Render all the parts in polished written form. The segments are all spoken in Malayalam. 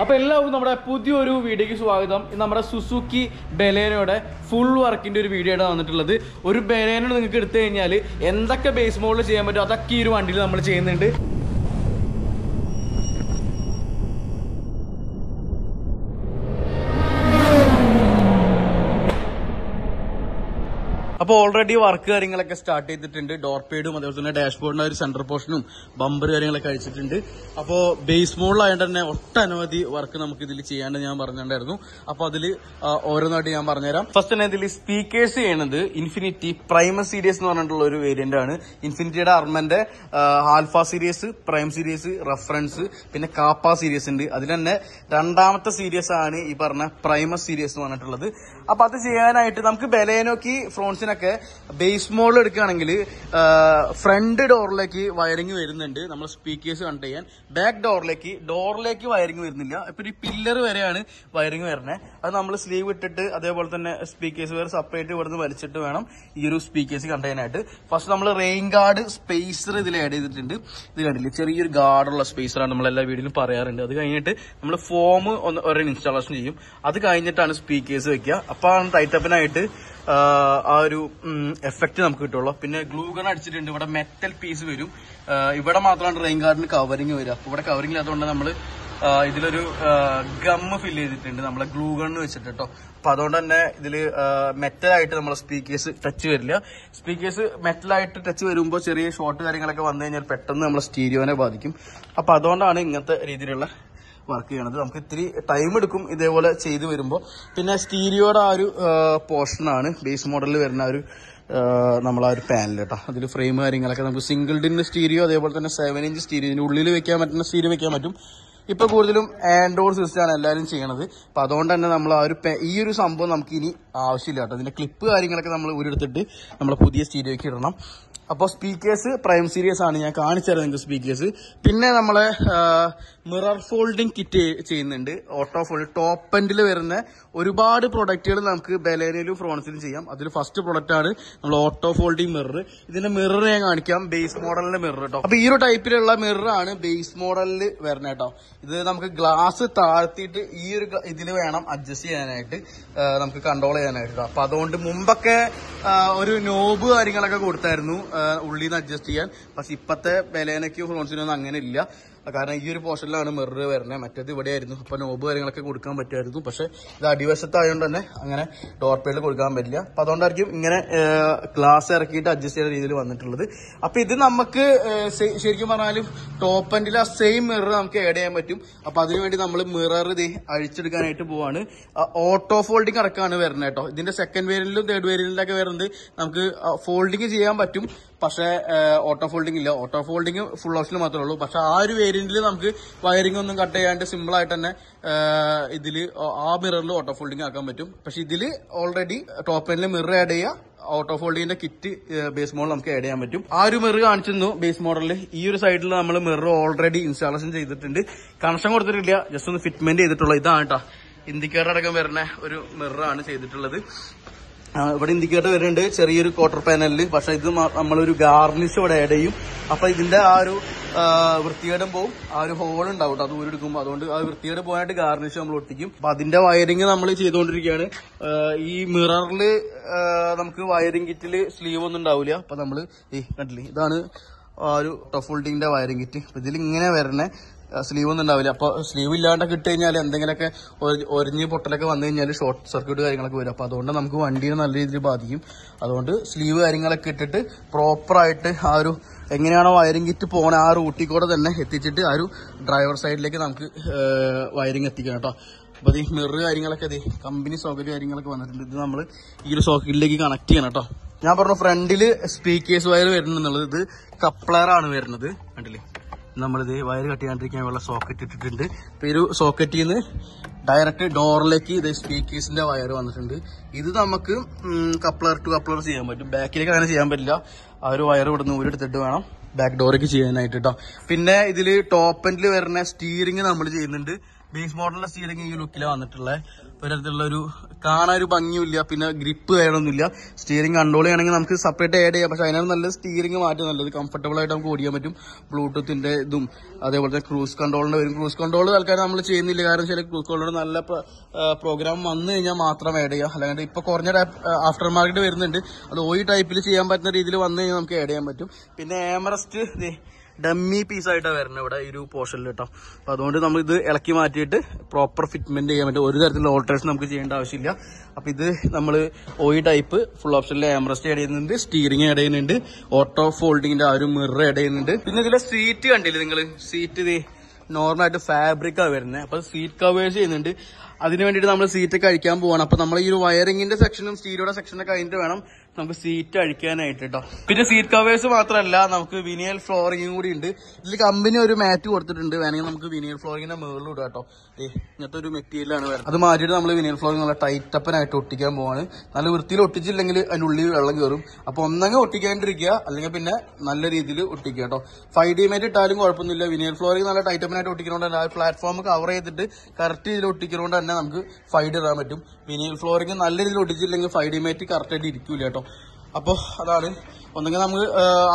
അപ്പോൾ എല്ലാവർക്കും നമ്മുടെ പുതിയൊരു വീഡിയോയ്ക്ക് സ്വാഗതം. നമ്മുടെ സുസുക്കി ബലേനോയുടെ ഫുൾ വർക്കിൻ്റെ ഒരു വീഡിയോ ആണ് വന്നിട്ടുള്ളത്. ഒരു ബലേനോ നിങ്ങൾക്ക് എടുത്തു കഴിഞ്ഞാൽ എന്തൊക്കെ ബേസ് മോഡിൽ ചെയ്യാൻ പറ്റും അതൊക്കെ ഈ ഒരു വണ്ടിയിൽ നമ്മൾ ചെയ്യുന്നുണ്ട്. അപ്പോൾ ഓൾറെഡി വർക്ക് കാര്യങ്ങളൊക്കെ സ്റ്റാർട്ട് ചെയ്തിട്ടുണ്ട്. ഡോർ പേഡും അതേപോലെ തന്നെ ഡാഷ്ബോർഡിന്റെ ഒരു സെന്റർ പോർഷനും ബമ്പർ കാര്യങ്ങളൊക്കെ അഴിച്ചിട്ടുണ്ട്. അപ്പോൾ ബേസ് മോഡിലായതുകൊണ്ട് തന്നെ ഒട്ടനവധി വർക്ക് നമുക്ക് ഇതിൽ ചെയ്യാണ്ട് ഞാൻ പറഞ്ഞിട്ടുണ്ടായിരുന്നു. അപ്പോൾ അതിൽ ഓരോന്നായിട്ട് ഞാൻ പറഞ്ഞുതരാം. ഫസ്റ്റ് തന്നെ ഇതിൽ സ്പീക്കേഴ്സ് ചെയ്യണത് ഇൻഫിനിറ്റി പ്രൈമ സീരീസ് എന്ന് പറഞ്ഞിട്ടുള്ള ഒരു വേരിയന്റ് ആണ്. ഇൻഫിനിറ്റിയുടെ അർമന്റെ alpha series, prime series, reference, പിന്നെ കാപ്പ സീരീസ് ഉണ്ട്. അതിൽ തന്നെ രണ്ടാമത്തെ സീരീസ് ആണ് ഈ പറഞ്ഞ പ്രൈമ സീരീസ് എന്ന് പറഞ്ഞിട്ടുള്ളത്. അപ്പൊ അത് ചെയ്യാനായിട്ട് നമുക്ക് ബലേനോക്ക് ഫ്രോൺസിനൊക്കെ ബേസ് മോഡിൽ എടുക്കുകയാണെങ്കിൽ ഫ്രണ്ട് ഡോറിലേക്ക് വയറിംഗ് വരുന്നുണ്ട് നമ്മൾ സ്പീക്കേഴ്സ് കണക്ട് ചെയ്യാൻ. ബാക്ക് ഡോറിലേക്ക് വയറിംഗ് വരുന്നില്ല. ഇപ്പൊ ഈ പില്ലർ വരെയാണ് വയറിംഗ് വരുന്നത്. അത് നമ്മൾ സ്ലീവ് ഇട്ടിട്ട് അതേപോലെ തന്നെ സ്പീക്കേഴ്സ് വേറെ സെപ്പറേറ്റ് ഇവിടുന്ന് വലിച്ചിട്ട് വേണം ഈ ഒരു സ്പീക്കേഴ്സ് കണക്ട് ചെയ്യാനായിട്ട്. ഫസ്റ്റ് നമ്മൾ റെയിൻ ഗാർഡ് സ്പേസർ ഇതിൽ ആഡ് ചെയ്തിട്ടുണ്ട്. ഇത് കണ്ടില്ലേ, ചെറിയൊരു ഗാർഡുള്ള സ്പേസറാണ് നമ്മൾ എല്ലാ വീഡിയോയിലും പറയാറുണ്ട്. അത് കഴിഞ്ഞിട്ട് നമ്മൾ ഫോം ഒരു ഇൻസ്റ്റാളേഷൻ ചെയ്യും. അത് കഴിഞ്ഞിട്ടാണ് സ്പീക്കേഴ്സ് വെക്കുക. അപ്പൊ ടൈറ്റപ്പിനായിട്ട് ആ ഒരു എഫക്ട് നമുക്ക് കിട്ടുള്ളൂ. പിന്നെ ഗ്ലൂ ഗൺ അടിച്ചിട്ടുണ്ട്. ഇവിടെ മെറ്റൽ പീസ് വരും. ഇവിടെ മാത്രമാണ് റെയിൻ ഗാർഡിന് കവറിങ് വരിക. അപ്പൊ ഇവിടെ കവറിംഗ് ഇല്ലാത്തതുകൊണ്ട് നമ്മൾ ഇതിലൊരു ഗമ്മ് ഫില്ല് ചെയ്തിട്ടുണ്ട് നമ്മളെ ഗ്ലൂ ഗണ്ണ് വെച്ചിട്ട് കേട്ടോ. അപ്പൊ അതുകൊണ്ട് തന്നെ ഇതില് മെറ്റലായിട്ട് നമ്മളെ സ്പീക്കേഴ്സ് ടച്ച് വരില്ല. സ്പീക്കേഴ്സ് മെറ്റലായിട്ട് ടച്ച് വരുമ്പോൾ ചെറിയ ഷോർട്ട് കാര്യങ്ങളൊക്കെ വന്നു കഴിഞ്ഞാൽ പെട്ടെന്ന് നമ്മളെ സ്റ്റീരിയോനെ ബാധിക്കും. അപ്പൊ അതുകൊണ്ടാണ് ഇങ്ങനത്തെ രീതിയിലുള്ള വർക്ക് ചെയ്യണത്. നമുക്ക് ഇത്തിരി ടൈം എടുക്കും ഇതേപോലെ ചെയ്തു വരുമ്പോൾ. പിന്നെ സ്റ്റീരിയോയുടെ ആ ഒരു പോർഷനാണ് ബേസ് മോഡലിൽ വരുന്ന ഒരു നമ്മളാ ഒരു പാനൽ കേട്ടോ. അതിൽ ഫ്രെയിം കാര്യങ്ങളൊക്കെ നമുക്ക് സിംഗിൾ ഡിൻ സ്റ്റീരിയോ അതേപോലെ തന്നെ 7 ഇഞ്ച് സ്റ്റീരിയോ ഇതിന്റെ ഉള്ളിൽ വെക്കാൻ പറ്റുന്ന സ്റ്റീരിയോ വെക്കാൻ പറ്റും. ഇപ്പൊ കൂടുതലും ആൻഡ്രോയിഡ് സിസ്റ്റം ആണ് എല്ലാവരും ചെയ്യണത്. അപ്പൊ അതുകൊണ്ട് തന്നെ നമ്മൾ ആ ഒരു ഈ ഒരു സംഭവം നമുക്ക് ഇനി ആവശ്യമില്ല കേട്ടോ. ഇതിന്റെ ക്ലിപ്പ് കാര്യങ്ങളൊക്കെ നമ്മൾ ഊരെടുത്തിട്ട് നമ്മളെ പുതിയ സ്റ്റീരിയോയ്ക്ക് ഇടണം. അപ്പോൾ സ്പീക്കേഴ്സ് പ്രൈം സീരീസ് ആണ് ഞാൻ കാണിച്ചു തരാം നിങ്ങൾക്ക് സ്പീക്കേഴ്സ്. പിന്നെ നമ്മളെ മിറർ ഫോൾഡിങ് കിറ്റ് ചെയ്യുന്നുണ്ട്. ഓട്ടോ ഫോൾഡ് ടോപ്പ് എൻഡിൽ വരുന്ന ഒരുപാട് പ്രൊഡക്റ്റുകൾ നമുക്ക് ബലേനയിലും ഫ്രോൺസിലും ചെയ്യാം. അതിൽ ഫസ്റ്റ് പ്രൊഡക്റ്റ് ആണ് നമ്മൾ ഓട്ടോ ഫോൾഡിങ് മിറർ. ഇതിന്റെ മിറർ ഞാൻ കാണിക്കാം, ബേസ് മോഡലിന്റെ മിറർ കേട്ടോ. അപ്പൊ ഈ ഒരു ടൈപ്പിലുള്ള മിറർ ആണ് ബേസ് മോഡലിൽ വരുന്നത് കേട്ടോ. ഇത് നമുക്ക് ഗ്ലാസ് താഴ്ത്തിയിട്ട് ഈ ഒരു ഇതിൽ വേണം അഡ്ജസ്റ്റ് ചെയ്യാനായിട്ട്, നമുക്ക് കൺട്രോൾ ചെയ്യാനായിട്ട്. അപ്പൊ അതുകൊണ്ട് മുമ്പൊക്കെ ഒരു നോബ് കാര്യങ്ങളൊക്കെ കൊടുത്തായിരുന്നു ഉള്ളിൽ നിന്ന് അഡ്ജസ്റ്റ് ചെയ്യാൻ. പക്ഷെ ഇപ്പത്തെ ബലേനയ്ക്കും ഫ്രോൺസിനൊന്നും അങ്ങനെ ഇല്ല. കാരണം ഈ ഒരു പോർഷനിലാണ് മിറർ വരുന്നത്. മറ്റേത് ഇവിടെയായിരുന്നു. അപ്പൊ നോബ് കാര്യങ്ങളൊക്കെ കൊടുക്കാൻ പറ്റുമായിരുന്നു. പക്ഷെ ഇത് അടിവശത്തായതുകൊണ്ട് തന്നെ അങ്ങനെ ഡോർ പേഡിൽ കൊടുക്കാൻ പറ്റില്ല. അപ്പൊ അതുകൊണ്ടായിരിക്കും ഇങ്ങനെ ഗ്ലാസ് ഇറക്കിയിട്ട് അഡ്ജസ്റ്റ് ചെയ്യുന്ന രീതിയിൽ വന്നിട്ടുള്ളത്. അപ്പൊ ഇത് നമുക്ക് ശരിക്കും പറഞ്ഞാലും ടോപ്പ് എൻഡിൽ ആ സെയിം മിറർ നമുക്ക് ആഡ് ചെയ്യാൻ പറ്റും. അപ്പൊ അതിനുവേണ്ടി നമ്മൾ മിറർ ഇത് അഴിച്ചെടുക്കാനായിട്ട് പോവാണ്. ഓട്ടോ ഫോൾഡിങ് അടക്കമാണ് വരുന്നത് കേട്ടോ. ഇതിന്റെ സെക്കൻഡ് വേരിയന്റിലും തേർഡ് വേരിയന്റിലൊക്കെ വരുന്നത് നമുക്ക് ഫോൾഡിങ് ചെയ്യാൻ പറ്റും. പക്ഷെ ഓട്ടോ ഫോൾഡിംഗ് ഇല്ല. ഓട്ടോ ഫോൾഡിംഗ് ഫുൾ ഓപ്ഷനിൽ മാത്രമേ ഉള്ളൂ. പക്ഷെ ആ ഒരു വേരിയന്റിൽ നമുക്ക് വയറിംഗ് ഒന്നും കട്ട് ചെയ്യാണ്ട് സിമ്പിൾ ആയിട്ട് തന്നെ ഇതിൽ ആ മിററിൽ ഓട്ടോ ഫോൾഡിംഗ് ആക്കാൻ പറ്റും. പക്ഷെ ഇതിൽ ഓൾറെഡി ടോപ്പ് എൻഡിൽ മിറർ ആഡ് ചെയ്യുക, ഓട്ടോ ഫോൾഡിങ്ങിന്റെ കിറ്റ് ബേസ് മോഡൽ നമുക്ക് ആഡ് ചെയ്യാൻ പറ്റും. ആ ഒരു മിറർ കാണിച്ചിരുന്നു ബേസ് മോഡലിൽ. ഈ ഒരു സൈഡിൽ നമ്മൾ മിറർ ഓൾറെഡി ഇൻസ്റ്റാളേഷൻ ചെയ്തിട്ടുണ്ട്. കണക്ഷൻ കൊടുത്തിട്ടില്ല, ജസ്റ്റ് ഒന്ന് ഫിറ്റ്മെന്റ് ചെയ്തിട്ടുള്ളത്. ഇതാണ് കേട്ടോ ഇൻഡിക്കേറ്റർ അടക്കം വരുന്ന ഒരു മിററാണ് ചെയ്തിട്ടുള്ളത്. ഇവിടെ ഇൻഡിക്കേറ്റർ വരുന്നുണ്ട് ചെറിയൊരു ക്വാർട്ടർ പാനലിൽ. പക്ഷെ ഇത് നമ്മളൊരു ഗാർണിഷ് ഇവിടെ ആഡ് ചെയ്യും. അപ്പൊ ഇതിന്റെ ആ ഒരു വൃത്തികേടും പോവും. ആ ഒരു ഹോൾ ഉണ്ടാവും അത് ഊരെടുക്കുമ്പോൾ. അതുകൊണ്ട് ആ വൃത്തികേട് പോകാനായിട്ട് ഗാർണിഷ് നമ്മൾ ഒട്ടിക്കും. അപ്പൊ അതിന്റെ വയറിംഗ് നമ്മൾ ചെയ്തുകൊണ്ടിരിക്കുകയാണ്. ഈ മിററിൽ നമുക്ക് വയറിംഗ് കിറ്റിൽ സ്ലീവ് ഒന്നും ഉണ്ടാവില്ല. അപ്പൊ നമ്മള് കണ്ടില്ലേ, ഇതാണ് ആ ഒരു ഫോൾഡിങ്ങിന്റെ വയറിംഗ് കിറ്റ്. അപ്പൊ ഇതിൽ ഇങ്ങനെ വരണേ, സ്ലീവ് ഒന്നും ഉണ്ടാവില്ല. അപ്പൊ സ്ലീവ് ഇല്ലാണ്ടൊക്കെ ഇട്ട് കഴിഞ്ഞാൽ എന്തെങ്കിലുമൊക്കെ ഒരിഞ്ഞ് പൊട്ടലൊക്കെ വന്നു കഴിഞ്ഞാൽ ഷോർട്ട് സർക്യൂട്ട് കാര്യങ്ങളൊക്കെ വരും. അപ്പൊ അതുകൊണ്ട് നമുക്ക് വണ്ടീനെ നല്ല രീതിയിൽ ബാധിക്കും. അതുകൊണ്ട് സ്ലീവ് കാര്യങ്ങളൊക്കെ ഇട്ടിട്ട് പ്രോപ്പറായിട്ട് ആ ഒരു എങ്ങനെയാണോ വയറിംഗ് കിറ്റ് പോണ ആ റൂട്ടിൽ കൂടെ തന്നെ എത്തിച്ചിട്ട് ആ ഒരു ഡ്രൈവർ സൈഡിലേക്ക് നമുക്ക് വയറിംഗ് എത്തിക്കണം കേട്ടോ. അപ്പൊ ഈ മിറർ കാര്യങ്ങളൊക്കെ കമ്പനി സോക്കറ്റ് കാര്യങ്ങളൊക്കെ വന്നിട്ടുണ്ട്. ഇത് നമ്മൾ ഈ ഒരു സോക്കറ്റിലേക്ക് കണക്ട് ചെയ്യണം കേട്ടോ. ഞാൻ പറഞ്ഞു ഫ്രണ്ടില് സ്പീക്കേഴ്സ് വയർ വരുന്നുള്ളത്. ഇത് കപ്ലറാണ് വരുന്നത്. കണ്ടില്ലേ, നമ്മളിത് വയർ കട്ട് ചെയ്യാണ്ടിരിക്കാനുള്ള സോക്കറ്റ് ഇട്ടിട്ടുണ്ട്. ഇപ്പൊ ഈ ഒരു സോക്കറ്റിൽ നിന്ന് ഡയറക്റ്റ് ഡോറിലേക്ക് ഇത് സ്പീക്കേഴ്സിന്റെ വയർ വന്നിട്ടുണ്ട്. ഇത് നമുക്ക് കപ്ലർ ടു കപ്ലർ ചെയ്യാൻ പറ്റും. ബാക്കിലേക്ക് അങ്ങനെ ചെയ്യാൻ പറ്റില്ല. ആ ഒരു വയർ ഇവിടെ നിന്ന് ഊരെടുത്തിട്ട് വേണം ബാക്ക് ഡോറേക്ക് ചെയ്യാനായിട്ട് കേട്ടോ. പിന്നെ ഇതിൽ ടോപ്പ് എൻഡിൽ വരുന്ന സ്റ്റീറിംഗ് നമ്മൾ ചെയ്യുന്നുണ്ട്. ബേസ് മോഡലിന്റെ സ്റ്റീറിംഗ് ഈ ലുക്കിലാണ് വന്നിട്ടുള്ളത്. ഒരിടത്തുള്ള ഒരു കാണാൻ ഒരു ഭംഗിയില്ല, പിന്നെ ഗ്രിപ്പ് കാര്യമൊന്നുമില്ല. സ്റ്റിയറിംഗ് കൺട്രോൾ ചെയ്യണമെങ്കിൽ നമുക്ക് സെപ്പറേറ്റ് ആഡ് ചെയ്യാം. പക്ഷെ അതിനാണ് നല്ലത് സ്റ്റിയറിംഗ് മാറ്റം നല്ലത്. കംഫർട്ടബിൾ ആയിട്ട് നമുക്ക് ഓടിക്കാൻ പറ്റും. ബ്ലൂടൂത്തിന്റെ ഇതും അതേപോലെ തന്നെ ക്രൂസ് കൺട്രോളിന്റെ വരും. ക്രൂസ് കൺട്രോൾ തൽക്കാലം നമ്മൾ ചെയ്യുന്നില്ല, കാരണം ചില ക്രൂസ് കൺട്രോൾ നല്ല പ്രോഗ്രാം വന്നു കഴിഞ്ഞാൽ മാത്രം ആഡ് ചെയ്യാം. അല്ലെങ്കിൽ ഇപ്പൊ കുറഞ്ഞ ആഫ്റ്റർ മാർക്കറ്റ് വരുന്നുണ്ട്, അത് OE ടൈപ്പിൽ ചെയ്യാൻ പറ്റുന്ന രീതിയിൽ വന്നു കഴിഞ്ഞാൽ നമുക്ക് ആഡ് ചെയ്യാൻ പറ്റും. പിന്നെ ആംറസ്റ്റ് ഡമ്മി പീസായിട്ടാണ് വരുന്നത് ഇവിടെ ഈ ഒരു പോർഷനിൽ കേട്ടോ. അപ്പൊ അതുകൊണ്ട് നമ്മൾ ഇത് ഇളക്കി മാറ്റിയിട്ട് പ്രോപ്പർ ഫിറ്റ്മെന്റ് ചെയ്യാൻ പറ്റും. ഒരു തരത്തിലുള്ള ഓൾട്ടറേഷൻ നമുക്ക് ചെയ്യേണ്ട ആവശ്യമില്ല. അപ്പൊ ഇത് നമ്മൾ OE ടൈപ്പ് ഫുൾ ഓപ്ഷനിൽ ആംറസ്റ്റ് ആഡ് ചെയ്യുന്നുണ്ട്, സ്റ്റീറിംഗ് ആഡ് ചെയ്യുന്നുണ്ട്, ഓട്ടോ ഫോൾഡിങ്ങിന്റെ ആ ഒരു മിറർ ആഡ് ചെയ്യുന്നുണ്ട്. പിന്നെ ഇതിലെ സീറ്റ് കണ്ടില്ലേ നിങ്ങൾ, സീറ്റ് ഇത് നോർമലായിട്ട് ഫാബ്രിക്കാണ് വരുന്നത്. അപ്പൊ സീറ്റ് കവേഴ്സ് ചെയ്യുന്നുണ്ട്. അതിന് വേണ്ടിയിട്ട് നമ്മൾ സീറ്റ് കഴിക്കാൻ പോവാണ്. അപ്പൊ നമ്മൾ ഈ ഒരു വയറിംഗിന്റെ സെക്ഷനും സ്റ്റീരിയോയുടെ സെക്ഷനൊക്കെ കഴിഞ്ഞിട്ട് വേണം നമുക്ക് സീറ്റ് അഴിക്കാനായിട്ട് കേട്ടോ. പിന്നെ സീറ്റ് കവേഴ്സ് മാത്രമല്ല, നമുക്ക് വിനിയൽ ഫ്ലോറിംഗും കൂടി ഉണ്ട്. ഇതിൽ കമ്പനി ഒരു മാറ്റ് കൊടുത്തിട്ടുണ്ട്, വേണമെങ്കിൽ നമുക്ക് വിനിയൽ ഫ്ലോറിങ്ങിന്റെ മുകളിൽ ഇടാം കേട്ടോ. ഇങ്ങനത്തെ ഒരു മെറ്റീരിയലാണ് വരുന്നത്. അത് മാറ്റിയിട്ട് നമ്മൾ വിനിയൽ ഫ്ലോറിംഗ് നല്ല ടൈറ്റപ്പനായിട്ട് ഒട്ടിക്കാൻ പോവാണ്. നല്ല വൃത്തിയിൽ ഒട്ടിച്ചില്ലെങ്കിൽ അതിൻ്റെ ഉള്ളിൽ വെള്ളം കയറും. അപ്പൊ ഒന്നെങ്കിൽ ഒട്ടിക്കാണ്ടിരിക്കുക, അല്ലെങ്കിൽ പിന്നെ നല്ല രീതിയിൽ ഒട്ടിക്കുക കേട്ടോ. 5D മാറ്റ് ഇട്ടാലും കുഴപ്പമൊന്നുമില്ല. വിനിയൽ ഫ്ലോറിംഗ് നല്ല ടൈറ്റപ്പനായിട്ട് ഒട്ടിക്കുന്നതുകൊണ്ട് തന്നെ ആ പ്ലാറ്റ്ഫോം കവർ ചെയ്തിട്ട് കറക്റ്റ് രീതിയിൽ ഒട്ടിക്കുന്നതുകൊണ്ട് തന്നെ നമുക്ക് 5D ഇടാൻ പറ്റും. വിനിയൽ ഫ്ലോറിംഗ് നല്ല രീതിയിൽ ഒട്ടിച്ചില്ലെങ്കിൽ 5D മാറ്റ് കറക്റ്റായിട്ട് ഇരിക്കൂല കേട്ടോ. അപ്പോൾ അതാണ്, ഒന്നെങ്കിൽ നമുക്ക്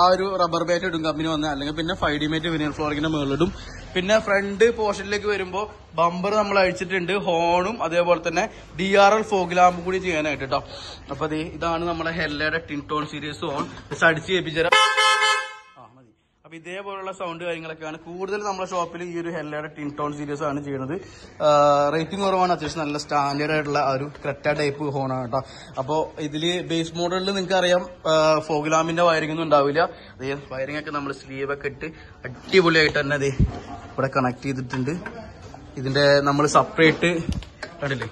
ആ ഒരു റബ്ബർ ബാറ്റ് ഇടും കമ്പനി വന്ന്, അല്ലെങ്കിൽ പിന്നെ 5D മാറ്റ് വിനിയൽ ഫ്ലോറിങ്ങിന്റെ മുകളിലിടും. പിന്നെ ഫ്രണ്ട് പോർഷനിലേക്ക് വരുമ്പോൾ ബമ്പർ നമ്മൾ അഴിച്ചിട്ടുണ്ട്, ഹോണും അതേപോലെ തന്നെ DRL ഫോഗ് ലാമ്പ് കൂടി ചെയ്യാനായിട്ട് കേട്ടോ. അപ്പൊ ഇതാണ് നമ്മുടെ ഹെല്ലയുടെ ടിൻടോൺ സീരീസ് ഹോൺ. അടിച്ച് കേൾപ്പിച്ചേരാം. അപ്പൊ ഇതേപോലുള്ള സൗണ്ട് കാര്യങ്ങളൊക്കെയാണ് കൂടുതൽ നമ്മുടെ ഷോപ്പിൽ ഈ ഒരു ഹെല്ലയുടെ ടിൻടോൺ സീരീസ് ആണ് ചെയ്യുന്നത്. റേറ്റിംഗ് കുറവാണ്, അത്യാവശ്യം നല്ല സ്റ്റാൻഡേർഡ് ആയിട്ടുള്ള ഒരു ക്രെറ്റ ടൈപ്പ് ഹോണാണ് കേട്ടോ. അപ്പൊ ഇതില് ബേസ് മോഡലിൽ നിങ്ങൾക്ക് അറിയാം ഫോഗ് ലാമ്പിന്റെ വയറിംഗ് ഒന്നും ഉണ്ടാവില്ല. വയറിംഗ് ഒക്കെ നമ്മൾ സ്ലീവ് ഒക്കെ ഇട്ട് അടിപൊളിയായിട്ട് തന്നെ ഇവിടെ കണക്ട് ചെയ്തിട്ടുണ്ട്. ഇതിന്റെ നമ്മൾ സെപ്പറേറ്റ് കണ്ടില്ലേ,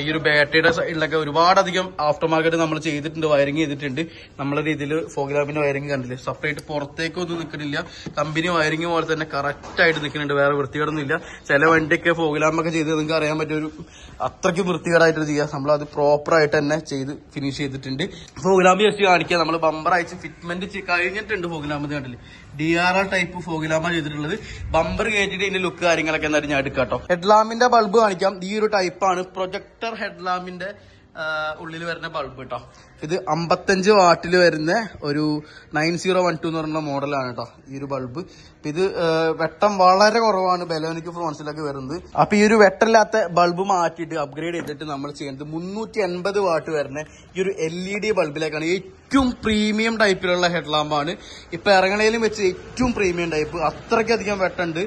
ഈ ഒരു ബാറ്ററിയുടെ സൈഡിലൊക്കെ ഒരുപാടധികം ആഫ്റ്റർ മാർക്കറ്റ് നമ്മൾ ചെയ്തിട്ടുണ്ട്, വയറിംഗ് ചെയ്തിട്ടുണ്ട്. നമ്മളെ രീതിയിൽ ഫോഗ് ലാമ്പിന്റെ വയറിംഗ് കണ്ടില്ലേ, സെപ്പറേറ്റ് പുറത്തേക്കൊന്നും നിൽക്കുന്നില്ല. കമ്പനി വയറിംഗ് പോലെ തന്നെ കറക്റ്റ് ആയിട്ട് നിൽക്കുന്നുണ്ട്, വേറെ വൃത്തികേടൊന്നും ഇല്ല. ചില വണ്ടിയൊക്കെ ഫോഗ് ലാമ്പൊക്കെ ചെയ്ത് നിങ്ങൾക്ക് അറിയാൻ പറ്റിയ ഒരു അത്രയ്ക്ക് വൃത്തികേടായിട്ട് ചെയ്യാം. നമ്മളത് പ്രോപ്പർ ആയിട്ട് തന്നെ ചെയ്ത് ഫിനിഷ് ചെയ്തിട്ടുണ്ട്. ഫോഗ് ലാമ്പ് ജസ്റ്റ് കാണിക്കുക, നമ്മൾ ബമ്പർ അയച്ച് ഫിറ്റ്മെന്റ് കഴിഞ്ഞിട്ടുണ്ട്. ഫോഗ് ലാമ്പ് കണ്ടില്ലേ, DRL ടൈപ്പ് ഫോഗ് ലാമ്പാണ് ചെയ്തിട്ടുള്ളത്. ബമ്പർ കയറ്റിട്ട് ഇതിന്റെ ലുക്ക് കാര്യങ്ങളൊക്കെ എന്തായാലും ഞാൻ എടുക്കാം കേട്ടോ. ഹെഡ്ലാമ്പിന്റെ ബൾബ് കാണിക്കാം. ഈ ഒരു ടൈപ്പാണ് പ്രൊജക്ടർ ഹെഡ്ലാമ്പിന്റെ ഉള്ളിൽ വരുന്ന ബൾബ് കേട്ടോ. ഇത് 55 വാട്ടിൽ വരുന്ന ഒരു 9012 എന്ന് പറയുന്ന മോഡലാണ് കേട്ടോ ഈ ഒരു ബൾബ്. ഇത് വെട്ടം വളരെ കുറവാണ് ബെലോനിക് ഫ്രോൺസിലൊക്കെ വരുന്നത്. അപ്പൊ ഈ ഒരു വെട്ടമില്ലാത്ത ബൾബ് മാറ്റിയിട്ട് അപ്ഗ്രേഡ് ചെയ്തിട്ട് നമ്മൾ ചെയ്യുന്നത് 380 വാട്ട് വരുന്ന ഈ ഒരു LED ബൾബിലേക്കാണ്. ഏറ്റവും പ്രീമിയം ടൈപ്പിലുള്ള ഹെഡ്ലാമ്പാണ് ഇപ്പൊ ഇറങ്ങണേലും വെച്ച് ഏറ്റവും പ്രീമിയം ടൈപ്പ്. അത്രയ്ക്കധികം വെട്ടുണ്ട്.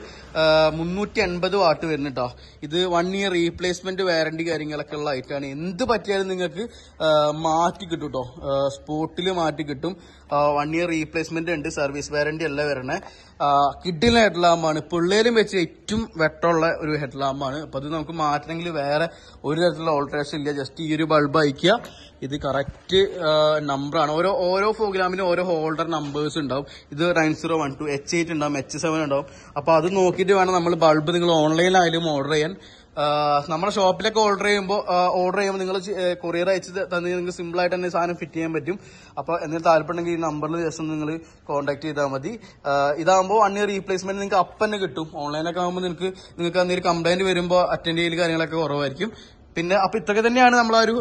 380 വാട്ട് വരുന്നുട്ടോ. ഇത് 1 ഇയർ റീപ്ലേസ്മെന്റ് വാറന്റി കാര്യങ്ങളൊക്കെ ഉള്ള ഐറ്റാണ്. എന്ത് പറ്റിയാലും നിങ്ങൾക്ക് മാറ്റി കിട്ടും കേട്ടോ, സ്പോട്ടിൽ മാറ്റി കിട്ടും. 1 ഇയർ റീപ്ലേസ്മെന്റ് ഉണ്ട്, സർവീസ് വാറന്റി അല്ല വരണേ. കിഡിലെ ഹെഡ്ലാമ്പാണ്, പിള്ളേരും വെച്ച് ഏറ്റവും വെട്ടമുള്ള ഒരു ഹെഡ്ലാമ്പാണ്. അപ്പൊ അത് നമുക്ക് മാറ്റണമെങ്കിൽ വേറെ ഒരു തരത്തിലുള്ള ഓൾട്ടറേഷൻ ഇല്ല, ജസ്റ്റ് ഈ ഒരു ബൾബ് അയക്കുക. ഇത് കറക്റ്റ് നമ്പറാണ്. ഓരോ ഫോഗ് ലാമ്പിനും ഓരോ ഹോൾഡർ നമ്പേഴ്സ് ഉണ്ടാവും. ഇത് 9012 H8 ഉണ്ടാവും, H7 ഉണ്ടാവും. അപ്പൊ അത് നോക്കിയിട്ട് വേണം നമ്മൾ ബൾബ് നിങ്ങൾ ഓൺലൈനിലായാലും ഓർഡർ ചെയ്യാൻ. നമ്മുടെ ഷോപ്പിലൊക്കെ ഓർഡർ ചെയ്യുമ്പോൾ നിങ്ങൾ കൊറിയർ അയച്ച് തന്നെ നിങ്ങൾക്ക് സിമ്പിൾ ആയിട്ട് തന്നെ സാധനം ഫിറ്റ് ചെയ്യാൻ പറ്റും. അപ്പൊ എന്തെങ്കിലും താല്പര്യമുണ്ടെങ്കിൽ ഈ നമ്പറിൽ ജസ്റ്റ് നിങ്ങൾ കോൺടാക്ട് ചെയ്താൽ മതി. ഇതാകുമ്പോൾ 1 ഇയർ റീപ്ലേസ്മെന്റ് നിങ്ങൾക്ക് അപ്പം തന്നെ കിട്ടും. ഓൺലൈനൊക്കെ ആകുമ്പോൾ നിങ്ങൾക്ക് എന്തെങ്കിലും കംപ്ലൈന്റ് വരുമ്പോൾ അറ്റൻഡ് ചെയ്യൽ കാര്യങ്ങളൊക്കെ കുറവായിരിക്കും. പിന്നെ അപ്പൊ ഇതൊക്കെ തന്നെയാണ് നമ്മളെ ഒരു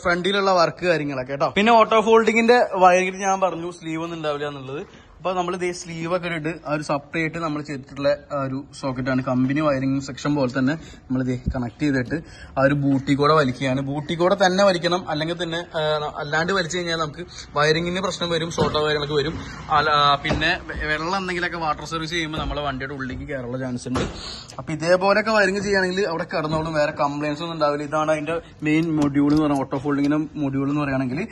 ഫ്രണ്ടിലുള്ള വർക്ക് കാര്യങ്ങളൊക്കെ കേട്ടോ. പിന്നെ ഓട്ടോ ഫോൾഡിങ്ങിന്റെ വയറിംഗ് ഞാൻ പറഞ്ഞു സ്ലീവ് ഒന്നും ഉണ്ടാവില്ല എന്നുള്ളത്. അപ്പൊ നമ്മൾ ഇതേ സ്ലീവ് ഒക്കെ ഇട്ട് ആ ഒരു സെപ്പറേറ്റ് നമ്മൾ ചെയ്തിട്ടുള്ള ആ ഒരു സോക്കറ്റാണ്. കമ്പനി വയറിംഗ് സെക്ഷൻ പോലെ തന്നെ നമ്മൾ ഇത് കണക്ട് ചെയ്തിട്ട് ആ ഒരു ബൂട്ടി കൂടെ വലിക്കുകയാണ്. ബൂട്ടി കൂടെ തന്നെ വലിക്കണം, അല്ലെങ്കിൽ തന്നെ അല്ലാണ്ട് വലിച്ചു കഴിഞ്ഞാൽ നമുക്ക് വയറിംഗിന് പ്രശ്നം വരും, ഷോർട്ട് കാര്യങ്ങളൊക്കെ വരും. പിന്നെ വെള്ളം എന്തെങ്കിലുമൊക്കെ വാട്ടർ സർവീസ് ചെയ്യുമ്പോൾ നമ്മളെ വണ്ടിയുടെ ഉള്ളിലേക്ക് കയറാനുള്ള ചാൻസ് ഉണ്ട്. അപ്പൊ ഇതേപോലെയൊക്കെ വയറിംഗ് ചെയ്യുകയാണെങ്കിൽ അവിടെ കിടന്നോളും, വേറെ കംപ്ലൈൻസ് ഒന്നും ഉണ്ടാവില്ല. ഇതാണ് അതിന്റെ മെയിൻ മൊഡ്യൂൾ എന്ന് പറയുന്നത്, ഓട്ടോ ഫോൾഡിങ്ങിന്റെ മൊഡ്യൂൾ എന്ന് പറയുകയാണെങ്കിൽ.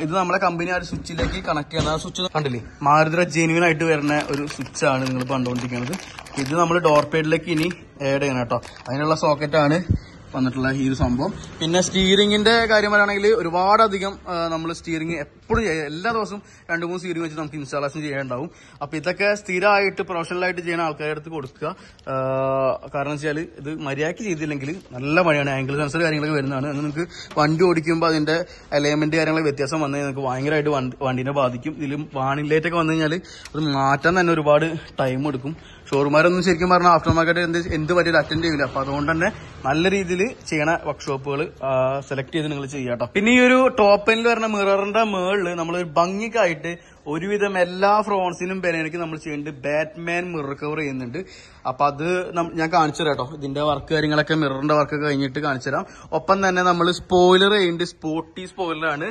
ഇത് നമ്മളെ കമ്പനി ആ ഒരു സ്വിച്ചിലേക്ക് കണക്ട് ചെയ്യുന്ന ആ സ്വിച്ച് കണ്ടില്ലേ, മാരുതി ജെന്യൂൻ ആയിട്ട് വരുന്ന ഒരു സ്വിച്ചാണ് നിങ്ങൾ കണ്ടുകൊണ്ടിരിക്കുന്നത്. ഇത് നമ്മൾ ഡോർ പേഡിലേക്ക് ഇനി ആഡ് ചെയ്യണം കേട്ടോ. അതിനുള്ള സോക്കറ്റാണ് വന്നിട്ടുള്ള ഈ ഒരു സംഭവം. പിന്നെ സ്റ്റിയറിംഗിന്റെ കാര്യം പറയുകയാണെങ്കിൽ ഒരുപാടധികം നമ്മൾ സ്റ്റിയറിംഗ് എപ്പോഴും എല്ലാ ദിവസവും 2-3 സ്റ്റിയറിംഗ് വെച്ച് നമുക്ക് ഇൻസ്റ്റാളേഷൻ ചെയ്യാനുണ്ടാവും. അപ്പൊ ഇതൊക്കെ സ്ഥിരമായിട്ട് പ്രൊഫഷണലായിട്ട് ചെയ്യുന്ന ആൾക്കാരുടെ അടുത്ത് കൊടുക്കുക. കാരണം വെച്ചാൽ ഇത് മര്യാദയ്ക്ക് ചെയ്തില്ലെങ്കിൽ നല്ല പണിയാണ്. ആംഗിൾ സെൻസർ കാര്യങ്ങളൊക്കെ വരുന്നതാണ്. അങ്ങനെ നിങ്ങൾക്ക് വണ്ടി ഓടിക്കുമ്പോൾ അതിന്റെ എലമെന്റ് കാര്യങ്ങളൊക്കെ വ്യത്യാസം വന്നു കഴിഞ്ഞാൽ നിങ്ങൾക്ക് ഭയങ്കരമായിട്ട് വണ്ടിനെ ബാധിക്കും. ഇതിലും വാണിംഗ് ഒക്കെ വന്നു കഴിഞ്ഞാൽ അത് മാറ്റാൻ തന്നെ ഒരുപാട് ടൈം എടുക്കും. ഷോറൂമാരൊന്നും ശരിക്കും പറഞ്ഞാൽ ആഫ്റ്റർ മാർക്കറ്റ് എന്ത് പറ്റിയാലും അറ്റൻഡ് ചെയ്യില്ല. അപ്പൊ അതുകൊണ്ട് തന്നെ നല്ല രീതിയിൽ ചെയ്യണ വർക്ക്ഷോപ്പുകൾ സെലക്ട് ചെയ്ത് നിങ്ങൾ ചെയ്യാട്ടോ. പിന്നെ ഈ ഒരു ടോപ്പ് എൻഡിൽ വരുന്ന മിററിന്റെ മേളില് നമ്മൾ ഭംഗിക്കായിട്ട് ഒരുവിധം എല്ലാ ഫ്രോൺസിനും ബനിയനൊക്കെ നമ്മൾ ചെയ്യുന്നുണ്ട്. ബാറ്റ്മാൻ മിറർ കവർ ചെയ്യുന്നുണ്ട്. അപ്പൊ അത് ഞാൻ കാണിച്ചു തരാം കേട്ടോ. ഇതിന്റെ വർക്ക് കാര്യങ്ങളൊക്കെ മിററിന്റെ വർക്ക് കഴിഞ്ഞിട്ട് കാണിച്ചു തരാം. ഒപ്പം തന്നെ നമ്മൾ സ്പോയിലർ ചെയ്യുന്നുണ്ട്. സ്പോർട്ടി സ്പോയിലറാണ്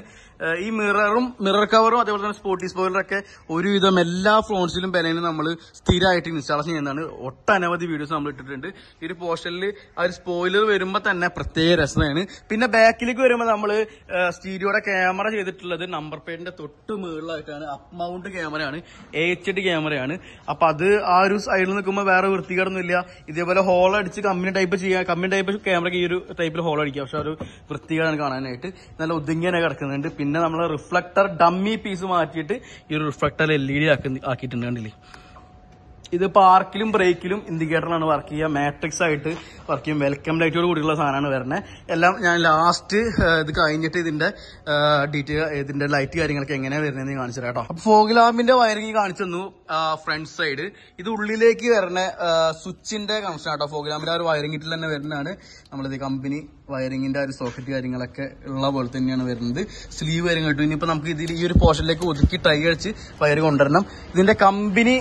ഈ മിറർ കവറും അതേപോലെ തന്നെ സ്പോർട്ടി സ്പോയിലറൊക്കെ ഒരുവിധം എല്ലാ ഫ്രോൺസിലും ബനിയനും നമ്മൾ സ്ഥിരമായിട്ട് ഇൻസ്റ്റാളേഷൻ ചെയ്യുന്നതാണ്. ഒട്ടനവധി വീഡിയോസ് നമ്മൾ ഇട്ടിട്ടുണ്ട്. ഈ ഒരു പോർഷനിൽ ആ ഒരു സ്പോയിലർ വരുമ്പോൾ തന്നെ പ്രത്യേക രസമാണ്. പിന്നെ ബാക്കിലേക്ക് വരുമ്പോൾ നമ്മൾ സ്റ്റീരിയോയുടെ ക്യാമറ ചെയ്തിട്ടുള്ളത് നമ്പർ പ്ലേറ്റിന്റെ തൊട്ട് മുകളിലായിട്ടാണ്. അപ്പ് മൗണ്ട് ക്യാമറയാണ്, HD ക്യാമറയാണ്. അപ്പൊ അത് ആ ഒരു സൈഡിൽ നിൽക്കുമ്പോൾ വേറെ വൃത്തികേടൊന്നുമില്ല. ഇതേപോലെ ഹോൾ അടിച്ച് കമ്പനി ടൈപ്പ് ക്യാമറയ്ക്ക് ഈ ഒരു ടൈപ്പിൽ ഹോൾ അടിക്കുക. പക്ഷെ ഒരു വൃത്തികേടാണ് കാണാനായിട്ട്. നല്ല ഒതുങ്ങിയാണ് കിടക്കുന്നുണ്ട്. പിന്നെ നമ്മൾ റിഫ്ലക്ടർ ഡമ്മി പീസ് മാറ്റിയിട്ട് ഈ ഒരു റിഫ്ലക്ടർ LED ആക്കിയിട്ടുണ്ട്. കണ്ടില്ലേ, ഇത് പാർക്കിലും ബ്രേക്കിലും ഇൻഡിക്കേറ്ററിലാണ് വർക്ക് ചെയ്യുക. മാട്രിക്സ് ആയിട്ട് വർക്ക് ചെയ്യും. വെൽക്കം ലൈറ്റോട് കൂടിയുള്ള സാധനമാണ് വരുന്നത്. എല്ലാം ഞാൻ ലാസ്റ്റ് ഇത് കഴിഞ്ഞിട്ട് ഇതിന്റെ ഇതിന്റെ ലൈറ്റ് കാര്യങ്ങളൊക്കെ എങ്ങനെയാണ് വരുന്നതെന്ന് കാണിച്ചു തരാം കേട്ടോ. അപ്പൊ ഫോഗ് ലാമ്പിന്റെ വയറിംഗ് കാണിച്ചു തന്നു. ഫ്രണ്ട് സൈഡ് ഇത് ഉള്ളിലേക്ക് വരുന്ന സ്വിച്ചിന്റെ കണക്ഷൻ ആട്ടോ. ഫോഗ് ലാമ്പിന്റെ ആ ഒരു വയറിംഗിൽ തന്നെ വരുന്നതാണ്. നമ്മളിത് കമ്പനി വയറിംഗിന്റെ ആ ഒരു സോക്കറ്റ് കാര്യങ്ങളൊക്കെ ഉള്ള പോലെ തന്നെയാണ് വരുന്നത്. സ്ലീവ് വയറിംഗ് കിട്ടും. ഇനിയിപ്പോ നമുക്ക് ഇതിൽ ഈ ഒരു പോർഷനിലേക്ക് ഒതുക്കി ടൈ അടിച്ച് വയർ കൊണ്ടുവരണം. ഇതിന്റെ കമ്പനി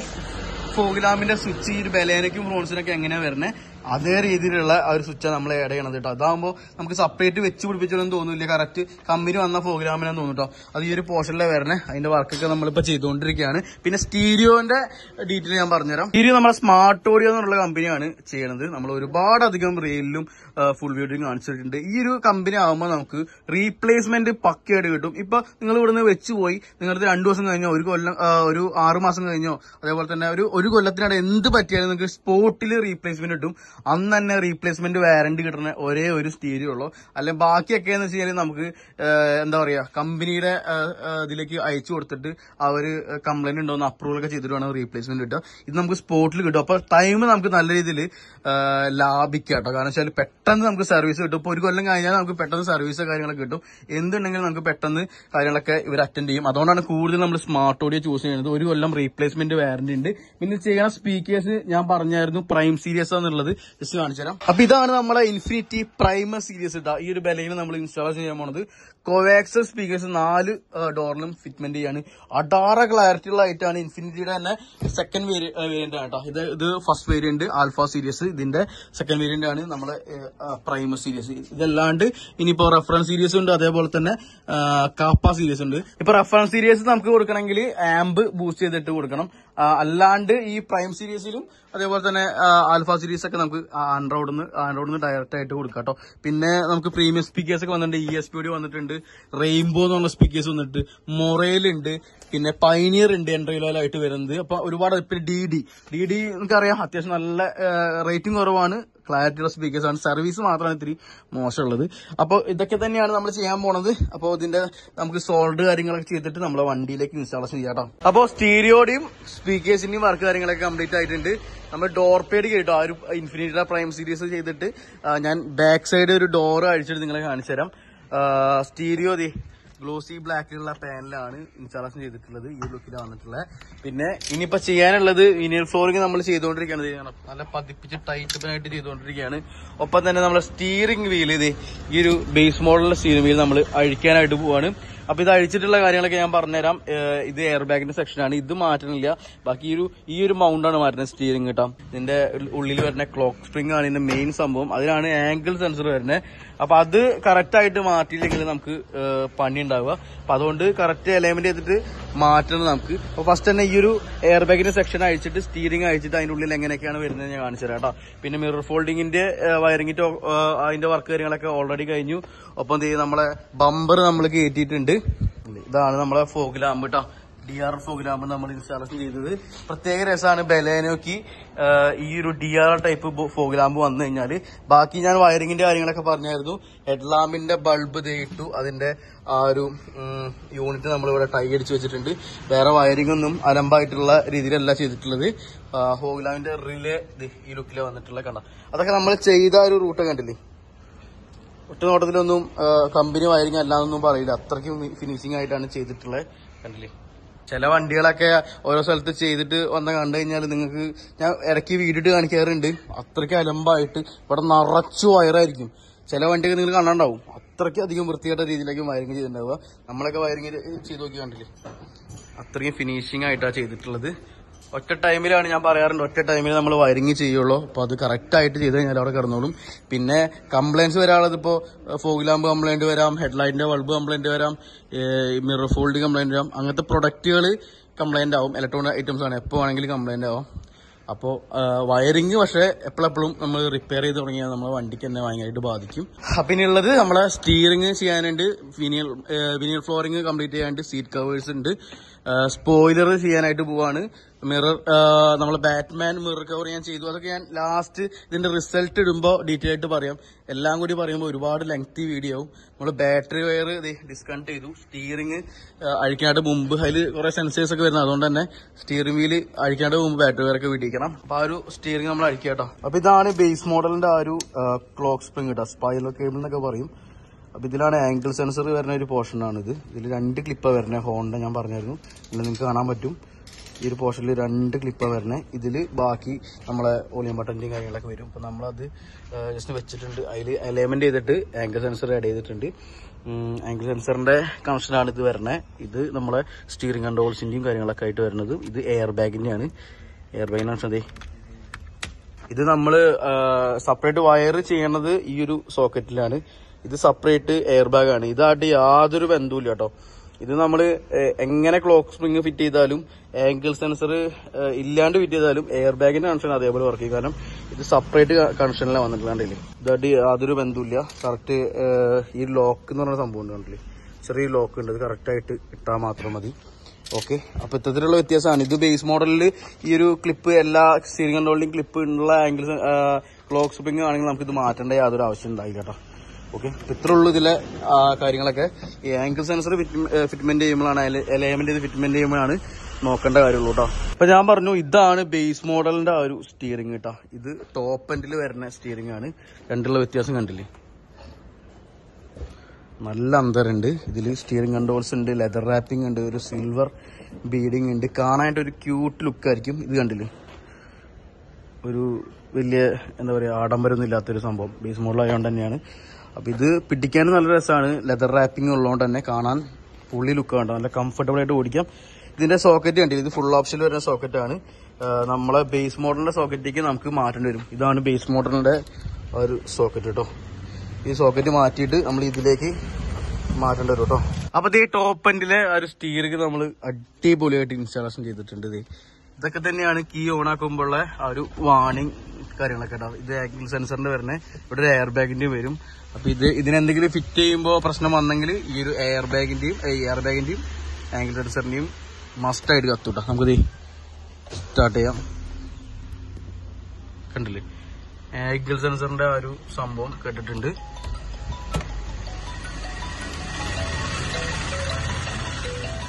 ഫോഗ് ലാമ്പിന്റെ സ്വിച്ച് ഈ ഒരു ബലേനയ്ക്കും ഫ്രോൺസിനൊക്കെ എങ്ങനെയാണ് വരുന്നത് അതേ രീതിയിലുള്ള ആ ഒരു സ്വിച്ചാണ് നമ്മൾ ആഡ് ചെയ്യണത് കേട്ടോ. അതാകുമ്പോൾ നമുക്ക് സെപ്പറേറ്റ് വെച്ച് പിടിപ്പിച്ചൊന്നും തോന്നില്ല. കറക്റ്റ് കമ്പനി വന്ന ഫോഗ് ലാമ്പിനെന്ന് തോന്നും കേട്ടോ. അത് ഈ ഒരു പോർഷനിലെ വരണേ. അതിന്റെ വർക്കൊക്കെ നമ്മളിപ്പോൾ ചെയ്തുകൊണ്ടിരിക്കുകയാണ്. പിന്നെ സ്റ്റീരിയോന്റെ ഡീറ്റെയിൽ ഞാൻ പറഞ്ഞുതരാം. സ്റ്റീരിയോ നമ്മുടെ സ്മാർട്ട് ഓഡിയോ എന്നുള്ള കമ്പനിയാണ് ചെയ്യണത്. നമ്മൾ ഒരുപാടധികം റീലിലും ഫുൾ വീഡിയോയും കാണിച്ചിട്ടുണ്ട്. ഈ ഒരു കമ്പനി ആകുമ്പോൾ നമുക്ക് റീപ്ലേസ്മെന്റ് പക്കയായിട്ട് കിട്ടും. ഇപ്പൊ നിങ്ങൾ ഇവിടുന്ന് വെച്ചുപോയി നിങ്ങൾക്ക് 2 ദിവസം കഴിഞ്ഞോ ഒരു കൊല്ലം ഒരു 6 മാസം കഴിഞ്ഞോ അതേപോലെ തന്നെ ഒരു കൊല്ലത്തിനിടെ എന്ത് പറ്റിയാലും നിങ്ങൾക്ക് സ്പോട്ടിൽ റീപ്ലേസ്മെന്റ് കിട്ടും. അന്ന് തന്നെ റീപ്ലേസ്മെന്റ് വാറന്റി കിട്ടുന്ന ഒരേ ഒരു സ്റ്റീരിയോ ഉള്ളൂ. അല്ലെങ്കിൽ ബാക്കിയൊക്കെ എന്ന് വെച്ച് കഴിഞ്ഞാൽ നമുക്ക് എന്താ പറയാ കമ്പനിയുടെ ഇതിലേക്ക് അയച്ചു കൊടുത്തിട്ട് അവര് കംപ്ലൈന്റ് ഉണ്ടോന്ന് അപ്രൂവൽ ഒക്കെ ചെയ്തിട്ട് വേണം റീപ്ലേസ്മെന്റ് കിട്ടുക. ഇത് നമുക്ക് സ്പോട്ടിൽ കിട്ടും. അപ്പൊ ടൈം നമുക്ക് നല്ല രീതിയിൽ ലാഭിക്കാം കേട്ടോ. കാരണം വെച്ചാൽ പെട്ടെന്ന് നമുക്ക് സർവീസ് കിട്ടും. ഇപ്പൊ ഒരു കൊല്ലം കഴിഞ്ഞാൽ നമുക്ക് പെട്ടെന്ന് സർവീസ് കാര്യങ്ങളൊക്കെ കിട്ടും. എന്തുണ്ടെങ്കിലും നമുക്ക് പെട്ടെന്ന് കാര്യങ്ങളൊക്കെ ഇവർ അറ്റൻഡ് ചെയ്യും. അതുകൊണ്ടാണ് കൂടുതൽ നമ്മൾ സ്മാർട്ട് ഓഡിയോ ചൂസ് ചെയ്യുന്നത്. ഒരു കൊല്ലം റീപ്ലേസ്മെന്റ് വാറന്റി ഉണ്ട്. പിന്നെ ചെയ്യുന്ന സ്പീക്കേഴ്സ് ഞാൻ പറഞ്ഞായിരുന്നു പ്രൈം സീരീസ് എന്നുള്ളത് ജസ്റ്റ് കാണിച്ചു തരാം. അപ്പൊ ഇതാണ് നമ്മളെ ഇൻഫിനിറ്റി പ്രൈമർ സീരീസ് ഇട്ടാ. ഈ ഒരു ബലയിൽ നമ്മൾ ഇൻസ്റ്റാൾ ചെയ്യാൻ പോണത് കോവാക്സൽ സ്പീക്കേഴ്സ് 4 ഡോറിലും ഫിറ്റ്മെന്റ് ചെയ്യാണ്. അടാറ ക്ലാരിറ്റി ഉള്ള ഐറ്റാണ്. ഇൻഫിനിറ്റിയുടെ തന്നെ സെക്കൻഡ് വേരിയന്റ് ആണ് കേട്ടോ. ഇത് ഫസ്റ്റ് വേരിയന്റ് ആൽഫ സീരീസ്. ഇതിന്റെ സെക്കൻഡ് വേരിയന്റ് ആണ് നമ്മളെ പ്രൈമർ സീരീസ്. ഇതല്ലാണ്ട് ഇനിയിപ്പോ റെഫറൻസ് സീരീസ് ഉണ്ട്, അതേപോലെ തന്നെ കാപ്പ സീരീസ് ഉണ്ട്. ഇപ്പൊ റെഫറൻസ് സീരീസ് നമുക്ക് കൊടുക്കണമെങ്കിൽ ആംബ് ബൂസ്റ്റ് ചെയ്തിട്ട് കൊടുക്കണം. അല്ലാണ്ട് ഈ പ്രൈം സീരീസിലും അതേപോലെ തന്നെ ആൽഫ സീരീസ് ഒക്കെ നമുക്ക് ആൻഡ്രോയിഡിന്ന് ഡയറക്റ്റ് ആയിട്ട് കൊടുക്കാം കേട്ടോ. പിന്നെ നമുക്ക് പ്രീമിയം സ്പീക്കേഴ്സ് ഒക്കെ വന്നിട്ടുണ്ട്. ESPD വന്നിട്ടുണ്ട്, റെയിൻബോ എന്ന് പറഞ്ഞ സ്പീക്കേഴ്സ് വന്നിട്ട്, മൊറേൽ ഉണ്ട്, പിന്നെ പൈനിയർ ഉണ്ട് എൻട്രി ലെവലായിട്ട് വരുന്നത്. അപ്പൊ ഒരുപാട് പിന്നെ DD നമുക്കറിയാം അത്യാവശ്യം നല്ല റേറ്റിംഗ് കുറവാണ്, ക്ലാരിറ്റിയുള്ള സ്പീക്കേഴ്സ് ആണ്. സർവീസ് മാത്രമാണ് ഇത്തിരി മോശമുള്ളത്. അപ്പോൾ ഇതൊക്കെ തന്നെയാണ് നമ്മൾ ചെയ്യാൻ പോണത്. അപ്പോൾ ഇതിന്റെ നമുക്ക് സോൾഡ് കാര്യങ്ങളൊക്കെ ചെയ്തിട്ട് നമ്മളെ വണ്ടിയിലേക്ക് ഇൻസ്റ്റാളേഷൻ ചെയ്യാം കേട്ടോ. അപ്പോൾ സ്റ്റീരിയോയുടെയും സ്പീക്കേഴ്സിന്റെയും വർക്ക് കാര്യങ്ങളൊക്കെ കംപ്ലീറ്റ് ആയിട്ടുണ്ട്. നമ്മൾ ഡോർ പേഡ് കേട്ടോ. ആ ഒരു ഇൻഫിനിറ്റിയുടെ പ്രൈം സീരീസ് ചെയ്തിട്ട് ഞാൻ ബാക്ക് സൈഡ് ഒരു ഡോർ അഴിച്ചിട്ട് നിങ്ങളെ കാണിച്ചു തരാം. സ്റ്റീരിയോ ഗ്ലോസി ബ്ലാക്കിലുള്ള പാനലാണ് ഇൻസ്റ്റാളേഷൻ ചെയ്തിട്ടുള്ളത്. ഈ ലുക്കിൽ വന്നിട്ടുള്ളത്. പിന്നെ ഇനിയിപ്പോ ചെയ്യാനുള്ളത് വിനീൽ ഫ്ലോറിംഗ് നമ്മൾ ചെയ്തുകൊണ്ടിരിക്കുകയാണ്. നല്ല പതിപ്പിച്ച് ടൈറ്റപ്പിനായിട്ട് ചെയ്തുകൊണ്ടിരിക്കുകയാണ്. ഒപ്പം തന്നെ നമ്മുടെ സ്റ്റിയറിംഗ് വീൽ ഈ ഒരു ബേസ് മോഡലിലെ സ്റ്റിയറിംഗ് വീൽ നമ്മൾ അഴിക്കാനായിട്ട് പോവാണ്. അപ്പൊ ഇത് അഴിച്ചിട്ടുള്ള കാര്യങ്ങളൊക്കെ ഞാൻ പറഞ്ഞുതരാം. ഇത് എയർ ബാഗിന്റെ സെക്ഷനാണ്. ഇത് മാറ്റണില്ല. ബാക്കി ഈ ഒരു മൗണ്ടാണ് മാറ്റുന്നത് സ്റ്റിയറിംഗ് കിട്ടാം. ഇതിന്റെ ഉള്ളിൽ വരുന്ന ക്ലോക്ക് സ്പ്രിംഗ് ആണ് ഇതിന്റെ മെയിൻ സംഭവം. അതിനാണ് ആംഗിൾ സെൻസർ വരുന്നത്. അപ്പൊ അത് കറക്റ്റ് ആയിട്ട് മാറ്റിയില്ലെങ്കിൽ നമുക്ക് പണി ഉണ്ടാവുക. അപ്പൊ അതുകൊണ്ട് കറക്റ്റ് അലൈൻമെന്റ് ചെയ്തിട്ട് മാറ്റണം നമുക്ക്. അപ്പൊ ഫസ്റ്റ് തന്നെ ഈ ഒരു എയർ ബാഗിന്റെ സെക്ഷൻ അഴിച്ചിട്ട് സ്റ്റീറിംഗ് അഴിച്ചിട്ട് അതിന്റെ ഉള്ളിൽ എങ്ങനെയൊക്കെയാണ് വരുന്നത് ഞാൻ കാണിച്ചു തരാം കേട്ടോ. പിന്നെ മിറർ ഫോൾഡിങ്ങിന്റെ വയറിംഗിന്റെ അതിന്റെ വർക്ക് കാര്യങ്ങളൊക്കെ ഓൾറെഡി കഴിഞ്ഞു. ഒപ്പം നമ്മളെ ബമ്പർ നമ്മൾ കയറ്റിയിട്ടുണ്ട്. ഇതാണ് നമ്മളെ ഫോഗ് ലാമ്പ് കേട്ടോ. DRL ഫോഗ് ലാമ്പ് നമ്മൾ ഇൻസ്റ്റാളേഷൻ ചെയ്തത്. പ്രത്യേക രസമാണ് ബലേനോക്ക് ഈ ഒരു DRL ടൈപ്പ് ഫോഗ് ലാമ്പ് വന്നു കഴിഞ്ഞാല്. ബാക്കി ഞാൻ വയറിങ്ങിന്റെ കാര്യങ്ങളൊക്കെ പറഞ്ഞായിരുന്നു. ഹെഡ് ലാമ്പിന്റെ ബൾബ് ഇട്ടു, അതിന്റെ ആ ഒരു യൂണിറ്റ് നമ്മളിവിടെ ടൈ അടിച്ച് വെച്ചിട്ടുണ്ട്. വേറെ വയറിംഗ് ഒന്നും അലമ്പായിട്ടുള്ള രീതിയിലല്ല ചെയ്തിട്ടുള്ളത്. ഫോഗ് ലാമ്പിന്റെ റിലേ ഈ ലുക്കില് വന്നിട്ടുള്ള കണ്ട. അതൊക്കെ നമ്മൾ ചെയ്ത ഒരു റൂട്ട് കണ്ടില്ലേ. ഒറ്റ നോട്ടത്തിലൊന്നും കമ്പനി വയറിംഗ് അല്ലാന്നൊന്നും പറയില്ല, അത്രയ്ക്കും ഫിനിഷിംഗ് ആയിട്ടാണ് ചെയ്തിട്ടുള്ളത്. കണ്ടില്ലേ, ചില വണ്ടികളൊക്കെ ഓരോ സ്ഥലത്ത് ചെയ്തിട്ട് കണ്ടു കഴിഞ്ഞാൽ നിങ്ങൾക്ക് ഞാൻ ഇടയ്ക്ക് വീഡിയോ കാണിക്കാറുണ്ട്. അത്രയ്ക്ക് അലമ്പായിട്ട് ഇവിടെ നിറച്ചു വയറായിരിക്കും. ചില വണ്ടികൾ നിങ്ങൾ കണ്ടാണ്ടാവും, അത്രയ്ക്ക് അധികം വൃത്തിയായിട്ട രീതിയിലേക്ക് വയറിംഗ് ചെയ്തിട്ടുണ്ടാവുക. നമ്മളൊക്കെ വയറിംഗ് ചെയ്ത് നോക്കി കണ്ടില്ലേ, അത്രയും ഫിനിഷിംഗ് ആയിട്ടാണ് ചെയ്തിട്ടുള്ളത്. ഒറ്റ ടൈമിലാണ് ഞാൻ പറയാറുണ്ട്, ഒറ്റ ടൈമിൽ നമ്മൾ വയറിംഗ് ചെയ്യുള്ളൂ. അപ്പൊ അത് കറക്റ്റ് ആയിട്ട് ചെയ്ത് കഴിഞ്ഞാൽ അവിടെ കിടന്നോളും. പിന്നെ കംപ്ലൈന്റ്സ് വരാനുള്ളത് ഇപ്പോൾ ഫോഗ് ലാമ്പ് കംപ്ലൈന്റ് വരാം, ഹെഡ്ലൈറ്റിന്റെ ബൾബ് കംപ്ലൈന്റ് വരാം, മിറർ ഫോൾഡ് കംപ്ലൈന്റ് വരാം. അങ്ങനത്തെ പ്രൊഡക്റ്റുകൾ കംപ്ലൈന്റ് ആവും. ഇലക്ട്രോണിക് ഐറ്റംസ് ആണ്, എപ്പോൾ വേണമെങ്കിലും കംപ്ലൈന്റ് ആവും. അപ്പോൾ വയറിംഗ് പക്ഷെ എപ്പോഴെപ്പോഴും നമ്മൾ റിപ്പയർ ചെയ്ത് തുടങ്ങിയാൽ നമ്മളെ വണ്ടിക്ക് തന്നെ ഭയങ്കരമായിട്ട് ബാധിക്കും. പിന്നെ ഉള്ളത് നമ്മളെ സ്റ്റീറിംഗ് ചെയ്യാനുണ്ട്, വിനിയൽ ഫ്ലോറിംഗ് കംപ്ലീറ്റ് ചെയ്യാനുണ്ട്, സീറ്റ് കവേഴ്സ് ഉണ്ട്, സ്പോയിലർ ചെയ്യാനായിട്ട് പോവാണ്. മിറർ നമ്മളെ ബാറ്റ്മാൻ മിറർ കവർ ഞാൻ ചെയ്തു. അതൊക്കെ ഞാൻ ലാസ്റ്റ് ഇതിന്റെ റിസൾട്ട് ഇടുമ്പോൾ ഡീറ്റെയിൽ ആയിട്ട് പറയാം. എല്ലാം കൂടി പറയുമ്പോൾ ഒരുപാട് ലെങ്തി വീഡിയോ ആവും. നമ്മൾ ബാറ്ററി വയർ ഡിസ്കണക്ട് ചെയ്തു. സ്റ്റിയറിംഗ് അഴിക്കാനായിട്ട് മുമ്പ് അതിൽ കുറെ സെൻസേഴ്സ് ഒക്കെ വരുന്നത്, അതുകൊണ്ട് തന്നെ സ്റ്റിയറിംഗ് വീല് അഴിക്കാനായിട്ട് മുമ്പ് ബാറ്ററി വയർ ഒക്കെ വീട്ടിക്കണം. അപ്പൊ ആ ഒരു സ്റ്റിയറിംഗ് നമ്മൾ അഴിക്കുക കേട്ടോ. അപ്പൊ ഇതാണ് ബേസ് മോഡലിന്റെ ആ ഒരു ക്ലോക്ക് സ്പ്രിംഗ് കേട്ടോ, സ്പൈറൽ കേബിൾ എന്നൊക്കെ പറയും. അപ്പൊ ഇതിലാണ് ആംഗിൾ സെൻസർ വരുന്ന ഒരു പോർഷനാണ് ഇത്. ഇതിൽ 2 ക്ലിപ്പാണ് വരുന്നത്. ഹോണ്ട ഞാൻ പറഞ്ഞായിരുന്നു, നിങ്ങൾക്ക് കാണാൻ പറ്റും. ഈ ഒരു പോർഷനിൽ 2 ക്ലിപ്പാണ് വരുന്നത്. ഇതിൽ ബാക്കി നമ്മളെ വോളിയം ബട്ടന്റെയും കാര്യങ്ങളൊക്കെ വരും. അപ്പൊ നമ്മളത് ജസ്റ്റ് വെച്ചിട്ടുണ്ട്. അതിൽ അലൈൻമെന്റ് ചെയ്തിട്ട് ആംഗിൾ സെൻസർ ആഡ് ചെയ്തിട്ടുണ്ട്. ആംഗിൾ സെൻസറിന്റെ കണക്ഷനാണ് ഇത് വരുന്നത്. ഇത് നമ്മളെ സ്റ്റിയറിംഗ് കൺട്രോൾസിന്റെയും കാര്യങ്ങളൊക്കെ ആയിട്ട് വരുന്നത്. ഇത് എയർ ബാഗിന്റെയാണ്. എയർ ബാഗിന്റെ കണക്ഷൻ ഇത് നമ്മൾ സെപ്പറേറ്റ് വയർ ചെയ്യണത് ഈ ഒരു സോക്കറ്റിലാണ്. ഇത് സെപ്പറേറ്റ് എയർ ബാഗ് ആണ്. ഇതായിട്ട് യാതൊരു ബന്ധവുമില്ല കേട്ടോ. ഇത് നമ്മൾ എങ്ങനെ ക്ലോക്ക് സ്പ്രിംഗ് ഫിറ്റ് ചെയ്താലും ആംഗിൾ സെൻസർ ഇല്ലാണ്ട് ഫിറ്റ് ചെയ്താലും എയർ ബാഗിന്റെ കണക്ഷൻ അതേപോലെ വർക്ക് ചെയ്യും. കാരണം ഇത് സെപ്പറേറ്റ് കണക്ഷനിലാണ് വന്നിട്ടുണ്ടെങ്കിൽ ഇതായിട്ട് യാതൊരു ബന്ധവുമില്ല. കറക്റ്റ് ഈ ലോക്ക് എന്ന് പറയുന്ന സംഭവം ഉണ്ട് കണ്ടില്ലേ, ചെറിയ ലോക്ക് ഉണ്ട്. ഇത് കറക്റ്റ് ആയിട്ട് ഇട്ടാൽ മാത്രം മതി. ഓക്കെ, അപ്പൊ ഇത്തരത്തിലുള്ള വ്യത്യാസമാണ്. ഇത് ബേസ് മോഡലിൽ ഈ ഒരു ക്ലിപ്പ് എല്ലാ സ്റ്റിയറിംഗ് കൺട്രോളിന്റെയും ക്ലിപ്പ് ഉള്ള ആംഗിൾ ക്ലോക്ക് സ്പ്രിംഗ് ആണെങ്കിൽ നമുക്ക് ഇത് മാറ്റേണ്ട യാതൊരു ആവശ്യം ഉണ്ടായില്ല കേട്ടോ. ഓക്കെ, ഇത്ര ഉള്ളൂ ഇതിലെ കാര്യങ്ങളൊക്കെ. ഈ ആംഗിൾ സെൻസർ ഫിറ്റ്മെന്റ് ചെയ്യുമ്പോഴാണ്, അലൈൻമെന്റ് ചെയ്ത് ഫിറ്റ്മെന്റ് ചെയ്യുമ്പോഴാണ് നോക്കേണ്ട കാര്യമുള്ളൂ കേട്ടോ. അപ്പൊ ഞാൻ പറഞ്ഞു ഇതാണ് ബേസ് മോഡലിന്റെ ആ ഒരു സ്റ്റിയറിംഗ് കേട്ടോ. ഇത് ടോപ്പ് എൻഡിൽ വരുന്ന സ്റ്റിയറിംഗ് ആണ്. രണ്ടുള്ള വ്യത്യാസം കണ്ടില്ലേ, നല്ല അന്തരമുണ്ട്. ഇതിൽ സ്റ്റിയറിംഗ് കൺട്രോൾസ് ഉണ്ട്, ലെതർ റാപ്പിംഗ് ഉണ്ട്, ഒരു സിൽവർ ബീഡിങ് ഉണ്ട്. കാണാനായിട്ട് ഒരു ക്യൂട്ട് ലുക്ക് ആയിരിക്കും. ഇത് കണ്ടില്ലേ, ഒരു വലിയ എന്താ പറയുക ആഡംബരമൊന്നും ഇല്ലാത്തൊരു സംഭവം ബേസ് മോഡൽ ആയതുകൊണ്ട് തന്നെയാണ്. അപ്പൊ ഇത് പിടിക്കാനും നല്ല രസമാണ്. ലെതർ റാപ്പിംഗ് ഉള്ളതുകൊണ്ട് തന്നെ കാണാൻ പുള്ളി ലുക്ക് കണ്ടോ, നല്ല കംഫർട്ടബിൾ ആയിട്ട് ഓടിക്കാം. ഇതിന്റെ സോക്കറ്റ് കണ്ടില്ല, ഇത് ഫുൾ ഓപ്ഷനിൽ വരുന്ന സോക്കറ്റ് ആണ്. നമ്മളെ ബേസ് മോഡലിന്റെ സോക്കറ്റിലേക്ക് നമുക്ക് മാറ്റേണ്ടി വരും. ഇതാണ് ബേസ് മോഡലിന്റെ ഒരു സോക്കറ്റ് കേട്ടോ. ഈ സോക്കറ്റ് മാറ്റിയിട്ട് നമ്മൾ ഇതിലേക്ക് മാറ്റേണ്ടി വരും കേട്ടോ. അപ്പൊ ഈ ടോപ്പ് എൻഡിലെ ഒരു സ്റ്റിയറിംഗ് നമ്മൾ അടിപൊളിയായിട്ട് ഇൻസ്റ്റാളേഷൻ ചെയ്തിട്ടുണ്ട്. ഇതൊക്കെ തന്നെയാണ് കീ ഓൺ ആക്കുമ്പോഴുള്ള ആ ഒരു വാർണിംഗ് കാര്യങ്ങളൊക്കെ ഉണ്ടാവും. ഇത് ആംഗിൾ സെൻസറിന്റെ വരുന്നത്, ഇവിടെ ഒരു എയർ ബാഗിന്റെ വരും. അപ്പൊ ഇതിനെന്തെങ്കിലും ഫിറ്റ് ചെയ്യുമ്പോൾ പ്രശ്നം വന്നെങ്കിൽ ഈ ഒരു എയർ ബാഗിന്റെയും ആംഗിൾ സെൻസറിന്റെയും മസ്റ്റ് ആയിട്ട് കത്തൂട്ടാ. നമുക്കിത് സ്റ്റാർട്ട് ചെയ്യാം. കണ്ടില്ലേ, ആംഗിൾ സെൻസറിന്റെ ആ ഒരു സംഭവം കേട്ടിട്ടുണ്ട്.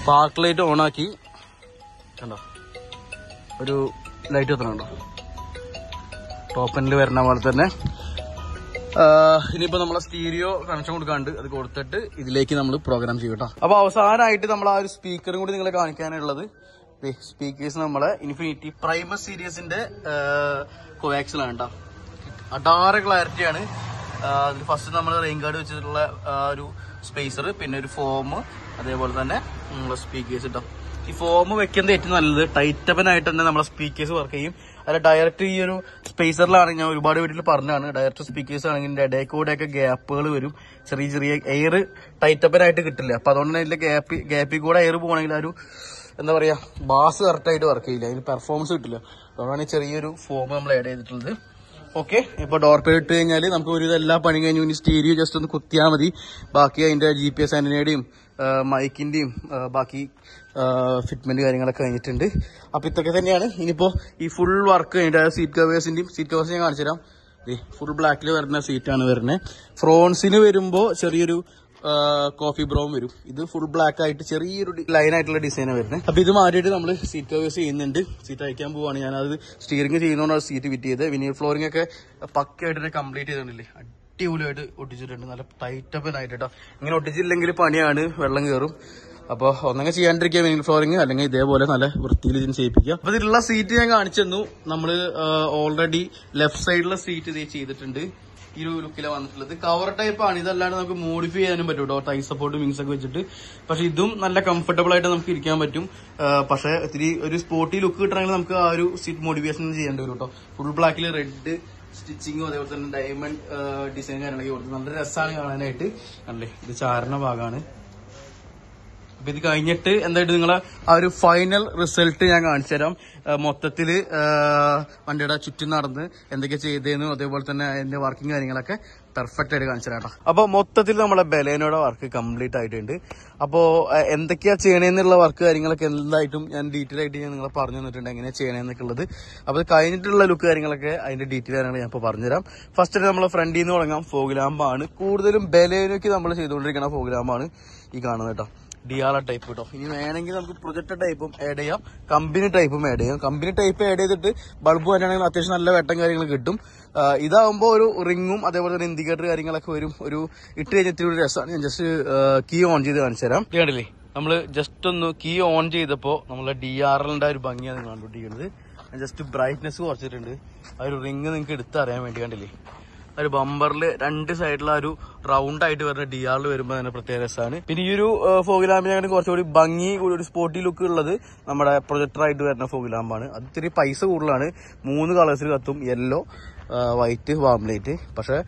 പാർക്ക് ലൈറ്റ് ഓൺ ആക്കി കണ്ടോ, ഒരു ലൈറ്റ് കത്തണുണ്ടോ, ടോപ്പ് എൻഡിൽ വരുന്ന പോലെ തന്നെ. ഇനിയിപ്പോ നമ്മളെ സ്റ്റീരിയോ കണക്ഷൻ കൊടുക്കാണ്ട് അത് കൊടുത്തിട്ട് ഇതിലേക്ക് നമ്മൾ പ്രോഗ്രാം ചെയ്യും കേട്ടോ. അപ്പൊ അവസാനമായിട്ട് നമ്മൾ ആ ഒരു സ്പീക്കറും കൂടി നിങ്ങളെ കാണിക്കാനുള്ളത്, സ്പീക്കേഴ്സ് നമ്മളെ ഇൻഫിനിറ്റി പ്രൈമസ് സീരീസിന്റെ കോവാക്സിലാണ് കേട്ടോ. അടാറ് ക്ലാരിറ്റിയാണ്. ഫസ്റ്റ് നമ്മൾ റെയിൻ ഗാർഡ് വെച്ചിട്ടുള്ള ഒരു സ്പേസർ, പിന്നെ ഒരു ഫോം, അതേപോലെ തന്നെ നമ്മളെ സ്പീക്കേഴ്സ് കേട്ടോ. ഈ ഫോം വെക്കുന്നത് ഏറ്റവും നല്ലത്. ടൈറ്റപ്പനായിട്ട് തന്നെ നമ്മളെ സ്പീക്കേഴ്സ് വർക്ക് ചെയ്യും. അല്ല ഡയറക്റ്റ് ഈ ഒരു സ്പേസറിലാണ് ഞാൻ ഒരുപാട് വീട്ടിൽ പറഞ്ഞാണ്, ഡയറക്റ്റ് സ്പീക്കേഴ്സ് ആണെങ്കിൽ ഇതിന്റെ ഇടയ്ക്കൂടെയൊക്കെ ഗ്യാപ്പുകൾ വരും. ചെറിയ ചെറിയ എയർ ടൈറ്റപ്പനായിട്ട് കിട്ടില്ല. അപ്പൊ അതുകൊണ്ട് തന്നെ ഇതിന്റെ ഗ്യാപ്പിൽ കൂടെ എയർ പോകണമെങ്കിൽ ആ ഒരു എന്താ പറയാ ബാസ് കറക്റ്റ് ആയിട്ട് വർക്ക് ചെയ്യില്ല, അതിന് പെർഫോമൻസ് കിട്ടില്ല. അതുകൊണ്ടാണ് ചെറിയൊരു ഫോം നമ്മൾ ആഡ് ചെയ്തിട്ടുള്ളത്. ഓക്കെ, ഇപ്പൊ ഡോർ പേഡ് ഇട്ട് കഴിഞ്ഞാൽ നമുക്ക് ഒരു എല്ലാ പണി കഴിഞ്ഞു. ഇനി സ്റ്റീരിയോ ജസ്റ്റ് ഒന്ന് കുത്തിയാൽ മതി. ബാക്കി അതിന്റെ GPS ആന്റിനയുടെയും മൈക്കിന്റെയും ബാക്കി ഫിറ്റ്മെന്റ് കാര്യങ്ങളൊക്കെ കഴിഞ്ഞിട്ടുണ്ട്. അപ്പൊ ഇതൊക്കെ തന്നെയാണ്. ഇനിയിപ്പോ ഈ ഫുൾ വർക്ക് കഴിഞ്ഞിട്ട് സീറ്റ് കവേഴ്സ് ഞാൻ കാണിച്ചു തരാം. ഫുൾ ബ്ലാക്കിൽ വരുന്ന സീറ്റാണ് വരുന്നത്. ഫ്രോൺസിന് വരുമ്പോ ചെറിയൊരു കോഫി ബ്രൗൺ വരും. ഇത് ഫുൾ ബ്ലാക്ക് ആയിട്ട് ചെറിയൊരു ലൈൻ ആയിട്ടുള്ള ഡിസൈനാണ് വരുന്നത്. അപ്പൊ ഇത് മാറ്റിയിട്ട് നമ്മൾ സീറ്റ് കവേഴ്സ് ചെയ്യുന്നുണ്ട്. സീറ്റ് അയക്കാൻ പോവാണ്. ഞാനത് സ്റ്റിയറിംഗ് ചെയ്യുന്നതുകൊണ്ടാണ് സീറ്റ് ഫിറ്റ് ചെയ്തത്. വിനീർ ഫ്ലോറിംഗ് ഒക്കെ പക്കയായിട്ട് തന്നെ കംപ്ലീറ്റ് ചെയ്തിട്ടുണ്ടല്ലേ, അടിപൊളിയായിട്ട് ഒട്ടിച്ചിട്ടുണ്ട്. നല്ല ടൈറ്റപ്പ് ആയിട്ട് കേട്ടോ. ഇങ്ങനെ ഒട്ടിച്ചില്ലെങ്കിൽ പണിയാണ്, വെള്ളം കയറും. അപ്പൊ ഒന്നങ്ങ് ചെയ്യാണ്ടിരിക്കുക വിനീർ ഫ്ലോറിംഗ്, അല്ലെങ്കിൽ ഇതേപോലെ നല്ല വൃത്തിയിൽ ഇതിന് ചെയ്യിപ്പിക്കുക. അപ്പൊ ഇതിലുള്ള സീറ്റ് ഞാൻ കാണിച്ചു തന്നു. നമ്മള് ഓൾറെഡി ലെഫ്റ്റ് സൈഡിലെ സീറ്റ് ഇത് ചെയ്തിട്ടുണ്ട്. ഈ ഒരു ലുക്കിലാണ് വന്നിട്ടുള്ളത്. കവർ ടൈപ്പ് ആണ്. ഇതല്ലാണ്ട് നമുക്ക് മോഡിഫൈ ചെയ്യാനും പറ്റും കേട്ടോ, ടൈ സപ്പോർട്ട് വിങ്സ് ഒക്കെ വെച്ചിട്ട്. പക്ഷെ ഇതും നല്ല കംഫർട്ടബിൾ ആയിട്ട് നമുക്ക് ഇരിക്കാൻ പറ്റും. പക്ഷെ ഇത്തിരി ഒരു സ്പോർട്ടി ലുക്ക് കിട്ടണമെങ്കിൽ നമുക്ക് ആ ഒരു സീറ്റ് മോഡിഫിക്കേഷൻ ചെയ്യേണ്ടി വരും കേട്ടോ. ഫുൾ ബ്ലാക്കിൽ റെഡ് സ്റ്റിച്ചിങ്ങും അതേപോലെ തന്നെ ഡയമണ്ട് ഡിസൈൻ കാര്യങ്ങളൊക്കെ കൊടുത്തു. നല്ല രസമാണ് കാണാനായിട്ട്. അല്ലേ, ഇത് ചാരണ ഭാഗമാണ്. അപ്പൊ ഇത് കഴിഞ്ഞിട്ട് എന്തായിട്ട് നിങ്ങളെ ആ ഒരു ഫൈനൽ റിസൾട്ട് ഞാൻ കാണിച്ചു തരാം. മൊത്തത്തില് വണ്ടിയുടെ ചുറ്റും നടന്ന് എന്തൊക്കെ ചെയ്തേന്നും അതേപോലെ തന്നെ അതിന്റെ വർക്കിംഗ് കാര്യങ്ങളൊക്കെ പെർഫെക്റ്റ് ആയിട്ട് കാണിച്ചു തരാം. അപ്പൊ മൊത്തത്തിൽ നമ്മളെ ബലേനോയുടെ വർക്ക് കംപ്ലീറ്റ് ആയിട്ടുണ്ട്. അപ്പോ എന്തൊക്കെയാ ചെയ്യണേന്നുള്ള വർക്ക് കാര്യങ്ങളൊക്കെ എന്തായിട്ടും ഞാൻ ഡീറ്റെയിൽ ആയിട്ട് ഞാൻ നിങ്ങളെ പറഞ്ഞു തന്നിട്ടുണ്ട്, എങ്ങനെയാ ചെയ്യണേന്നൊക്കെ ഉള്ളത്. അപ്പൊ കഴിഞ്ഞിട്ടുള്ള ലുക്ക് കാര്യങ്ങളൊക്കെ അതിന്റെ ഡീറ്റെയിൽ കാര്യങ്ങൾ ഞാൻ ഇപ്പൊ പറഞ്ഞുതരാം. ഫസ്റ്റ് നമ്മളെ ഫ്രണ്ടിൽ നിന്ന് തുടങ്ങാം. ഫോഗ് ലാമ്പാണ് കൂടുതലും ബലേനോയ്ക്ക് നമ്മൾ ചെയ്തുകൊണ്ടിരിക്കുന്ന ഫോഗ് ലാമ്പാണ് ഈ കാണുന്നത് കേട്ടോ. ഡിയാള ടൈപ്പ് കേട്ടോ. ഇനി വേണമെങ്കിൽ നമുക്ക് പ്രൊജക്ടർ ടൈപ്പും ആഡ് ചെയ്യാം, കമ്പനി ടൈപ്പും ആഡ് ചെയ്യാം. കമ്പനി ടൈപ്പ് ആഡ് ചെയ്തിട്ട് ബൾബ് വരാണെങ്കിൽ അത്യാവശ്യം നല്ല വെട്ടം കാര്യങ്ങൾ കിട്ടും. ഇതാവുമ്പോൾ ഒരു റിങ്ങും അതേപോലെ തന്നെ ഇൻഡിക്കേറ്റർ കാര്യങ്ങളൊക്കെ വരും. ഒരു ഇട്ട് കഴിഞ്ഞിട്ട് ഒരു രസമാണ്. ഞാൻ ജസ്റ്റ് കീ ഓൺ ചെയ്ത് കാണിച്ചു തരാം. കണ്ടില്ലേ, നമ്മള് ജസ്റ്റ് ഒന്ന് കീ ഓൺ ചെയ്തപ്പോ നമ്മളെ DRLന്റെ ഒരു ഭംഗിയാണ് കണ്ടുപിടിക്കുന്നത്. ഞാൻ ജസ്റ്റ് ബ്രൈറ്റ്നെസ് കുറച്ചിട്ടുണ്ട്. ആ ഒരു റിങ് നിങ്ങൾക്ക് എടുത്തറിയാൻ വേണ്ടി. കണ്ടില്ലേ, ഒരു ബമ്പറിൽ രണ്ട് സൈഡിൽ ആ ഒരു റൗണ്ട് ആയിട്ട് വരുന്ന DRL വരുമ്പോൾ തന്നെ പ്രത്യേക രസമാണ്. പിന്നെ ഈ ഒരു ഫോഗ് ലാമ്പിനെ കുറച്ചുകൂടി ഭംഗി കൂടി ഒരു സ്പോർട്ടി ലുക്ക് ഉള്ളത് നമ്മുടെ പ്രൊജക്ടർ ആയിട്ട് വരുന്ന ഫോഗ് ലാമ്പാണ്. അത് ഇത്തിരി പൈസ കൂടുതലാണ്. 3 കളേഴ്സിൽ കത്തും, യെല്ലോ, വൈറ്റ്, വാംലൈറ്റ്. പക്ഷെ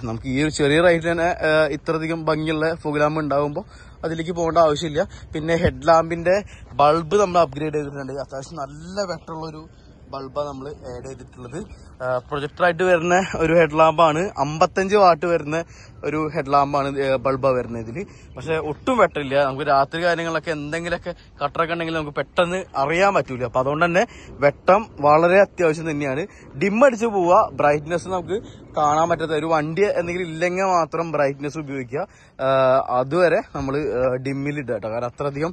നമുക്ക് ഈ ഒരു ചെറിയ റേറ്റിൽ തന്നെ ഇത്രയധികം ഭംഗിയുള്ള ഫോഗ് ലാമ്പ് ഉണ്ടാകുമ്പോൾ അതിലേക്ക് പോകേണ്ട ആവശ്യമില്ല. പിന്നെ ഹെഡ് ലാമ്പിന്റെ ബൾബ് നമ്മൾ അപ്ഗ്രേഡ് ചെയ്തിട്ടുണ്ട്. അത്യാവശ്യം നല്ല വെട്ടമുള്ളൊരു ബൾബാണ് നമ്മൾ ആഡ് ചെയ്തിട്ടുള്ളത്. പ്രൊജക്ടറായിട്ട് വരുന്ന ഒരു ഹെഡ് ലാമ്പാണ്. 55 വാട്ട് വരുന്ന ഒരു ഹെഡ് ലാമ്പാണ്, ബൾബാണ് വരുന്നത് ഇതിൽ. പക്ഷെ ഒട്ടും വെട്ടമില്ല. നമുക്ക് രാത്രി കാര്യങ്ങളൊക്കെ എന്തെങ്കിലുമൊക്കെ കട്ടറൊക്കെ ഉണ്ടെങ്കിൽ നമുക്ക് പെട്ടെന്ന് അറിയാൻ പറ്റൂല. അപ്പൊ അതുകൊണ്ട് തന്നെ വെട്ടം വളരെ അത്യാവശ്യം തന്നെയാണ്. ഡിമ്മടിച്ച് പോവുക, ബ്രൈറ്റ്നെസ് നമുക്ക് കാണാൻ പറ്റാത്ത ഒരു വണ്ടി എന്തെങ്കിലും ഇല്ലെങ്കിൽ മാത്രം ബ്രൈറ്റ്നെസ് ഉപയോഗിക്കുക. അതുവരെ നമ്മൾ ഡിമ്മിലിട്ട് കേട്ടോ. കാരണം അത്രയധികം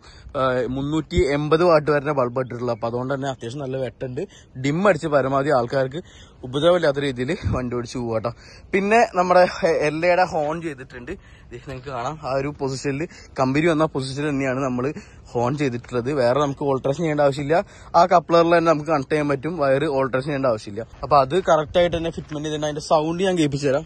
380 വാട്ട് വരുന്ന ബൾബ് ഇട്ടിട്ടുള്ളത്. അപ്പൊ അതുകൊണ്ട് തന്നെ അത്യാവശ്യം നല്ല വെട്ടുണ്ട്. ഡിമ്മടിച്ച് പരമാവധി ആൾക്കാർക്ക് ഉപദ്രവമില്ലാത്ത രീതിയിൽ വണ്ടി ഓടിച്ച് പോവാട്ടോ. പിന്നെ നമ്മുടെ എല്ലയുടെ ഹോൺ ചെയ്തിട്ടുണ്ട്. നിങ്ങൾക്ക് കാണാം ആ ഒരു പൊസിഷനിൽ, കമ്പനി വന്ന പൊസിഷനിൽ തന്നെയാണ് നമ്മൾ ഹോൺ ചെയ്തിട്ടുള്ളത്. വേറെ നമുക്ക് ഓൾട്രേഷൻ ചെയ്യേണ്ട ആവശ്യമില്ല. ആ കപ്ലറിൽ തന്നെ നമുക്ക് കണക്ട് ചെയ്യാൻ പറ്റും. വയറ് ഓൾട്രേഷൻ ചെയ്യേണ്ട ആവശ്യമില്ല. അപ്പൊ അത് കറക്റ്റ് ആയിട്ട് തന്നെ ഫിറ്റ്മെന്റ് ചെയ്തിട്ടുണ്ട്. അതിന്റെ സൗണ്ട് ഞാൻ കേൾപ്പിച്ചു തരാം.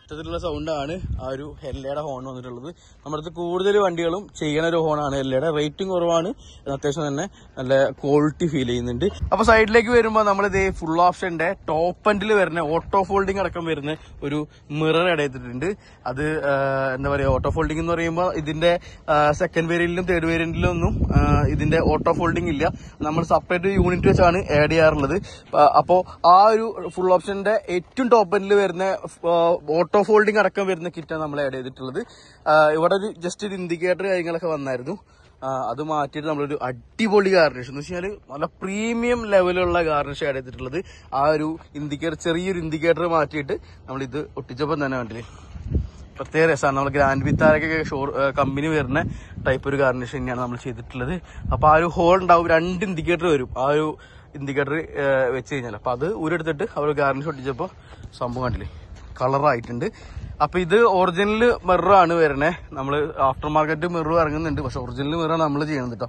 ഇത്തരത്തിലുള്ള സൗണ്ടാണ് ആ ഒരു എല്ലയുടെ ഹോൺ വന്നിട്ടുള്ളത്. നമ്മുടെ അടുത്ത് കൂടുതൽ വണ്ടികളും ചെയ്യണ ഒരു ഹോണാണ് എല്ലയുടെ. റേറ്റിംഗ് കുറവാണ്, അത്യാവശ്യം തന്നെ നല്ല ക്വാളിറ്റി ഫീൽ ചെയ്യുന്നുണ്ട്. അപ്പൊ സൈഡിലേക്ക് വരുമ്പോൾ നമ്മൾ ഇതേ ഫുൾ ഓപ്ഷന്റെ ടോപ്പ് എൻഡിൽ വരുന്ന ഓട്ടോ ഫോൾഡിംഗ് അടക്കം വരുന്ന ഒരു മിറർ ഇടയിട്ടുണ്ട്. അത് എന്താ പറയാ, ഓട്ടോ ഫോൾഡിംഗ് എന്ന് പറയുമ്പോൾ ഇതിന്റെ സെക്കൻഡ് വേരിയന്റിലും തേർഡ് വേരിയന്റിലും ഒന്നും ഇതിന്റെ ഓട്ടോ ഫോൾഡിംഗ് ഇല്ല. നമ്മൾ സെപ്പറേറ്റ് യൂണിറ്റ് വെച്ചാണ് ആഡ് ചെയ്യാറുള്ളത്. അപ്പോ ആ ഒരു ഫുൾ ഓപ്ഷന്റെ ഏറ്റവും ടോപ്പ് എൻഡിൽ വരുന്ന ഓട്ടോ ഫോൾഡിംഗ് അടക്കം വരുന്ന കിറ്റാണ് നമ്മൾ ആഡ് ചെയ്തിട്ടുള്ളത്. ഇവിടെ ഒരു ജസ്റ്റ് ഒരു ഇൻഡിക്കേറ്റർ കാര്യങ്ങളൊക്കെ വന്നായിരുന്നു. അത് മാറ്റിയിട്ട് നമ്മളൊരു അടിപൊളി ഗാർണിഷ് എന്ന് വെച്ചാൽ നല്ല പ്രീമിയം ലെവലുള്ള ഗാർണിഷ് ആഡ് ചെയ്തിട്ടുള്ളത്. ആ ഒരു ഇൻഡിക്കേറ്റർ, ചെറിയൊരു ഇൻഡിക്കേറ്റർ മാറ്റിയിട്ട് നമ്മൾ ഇത് ഒട്ടിച്ചപ്പോൾ തന്നെ കണ്ടില്ലേ, പ്രത്യേക രസമാണ്. നമ്മൾ ഗ്രാൻഡ് വിത്താരൊക്കെ കമ്പനി വരുന്ന ടൈപ്പ് ഒരു ഗാർണിഷ് തന്നെയാണ് നമ്മൾ ചെയ്തിട്ടുള്ളത്. അപ്പൊ ആ ഒരു ഹോൾ ഉണ്ടാവും, 2 ഇൻഡിക്കേറ്റർ വരും ആ ഒരു ഇൻഡിക്കേറ്റർ വെച്ച് കഴിഞ്ഞാൽ. അപ്പൊ അത് ഊരെടുത്തിട്ട് അവർ ഗാർണിഷ് ഒട്ടിച്ചപ്പോൾ സംഭവം കണ്ടില്ലേ, കളറായിട്ടുണ്ട്. അപ്പൊ ഇത് ഒറിജിനൽ മിററാണ് വരണേ. നമ്മൾ ആഫ്റ്റർ മാർക്കറ്റ് മിറർ ഇറങ്ങുന്നുണ്ട്, പക്ഷെ ഒറിജിനൽ മിററാണ് നമ്മൾ ചെയ്യുന്നത് കേട്ടോ.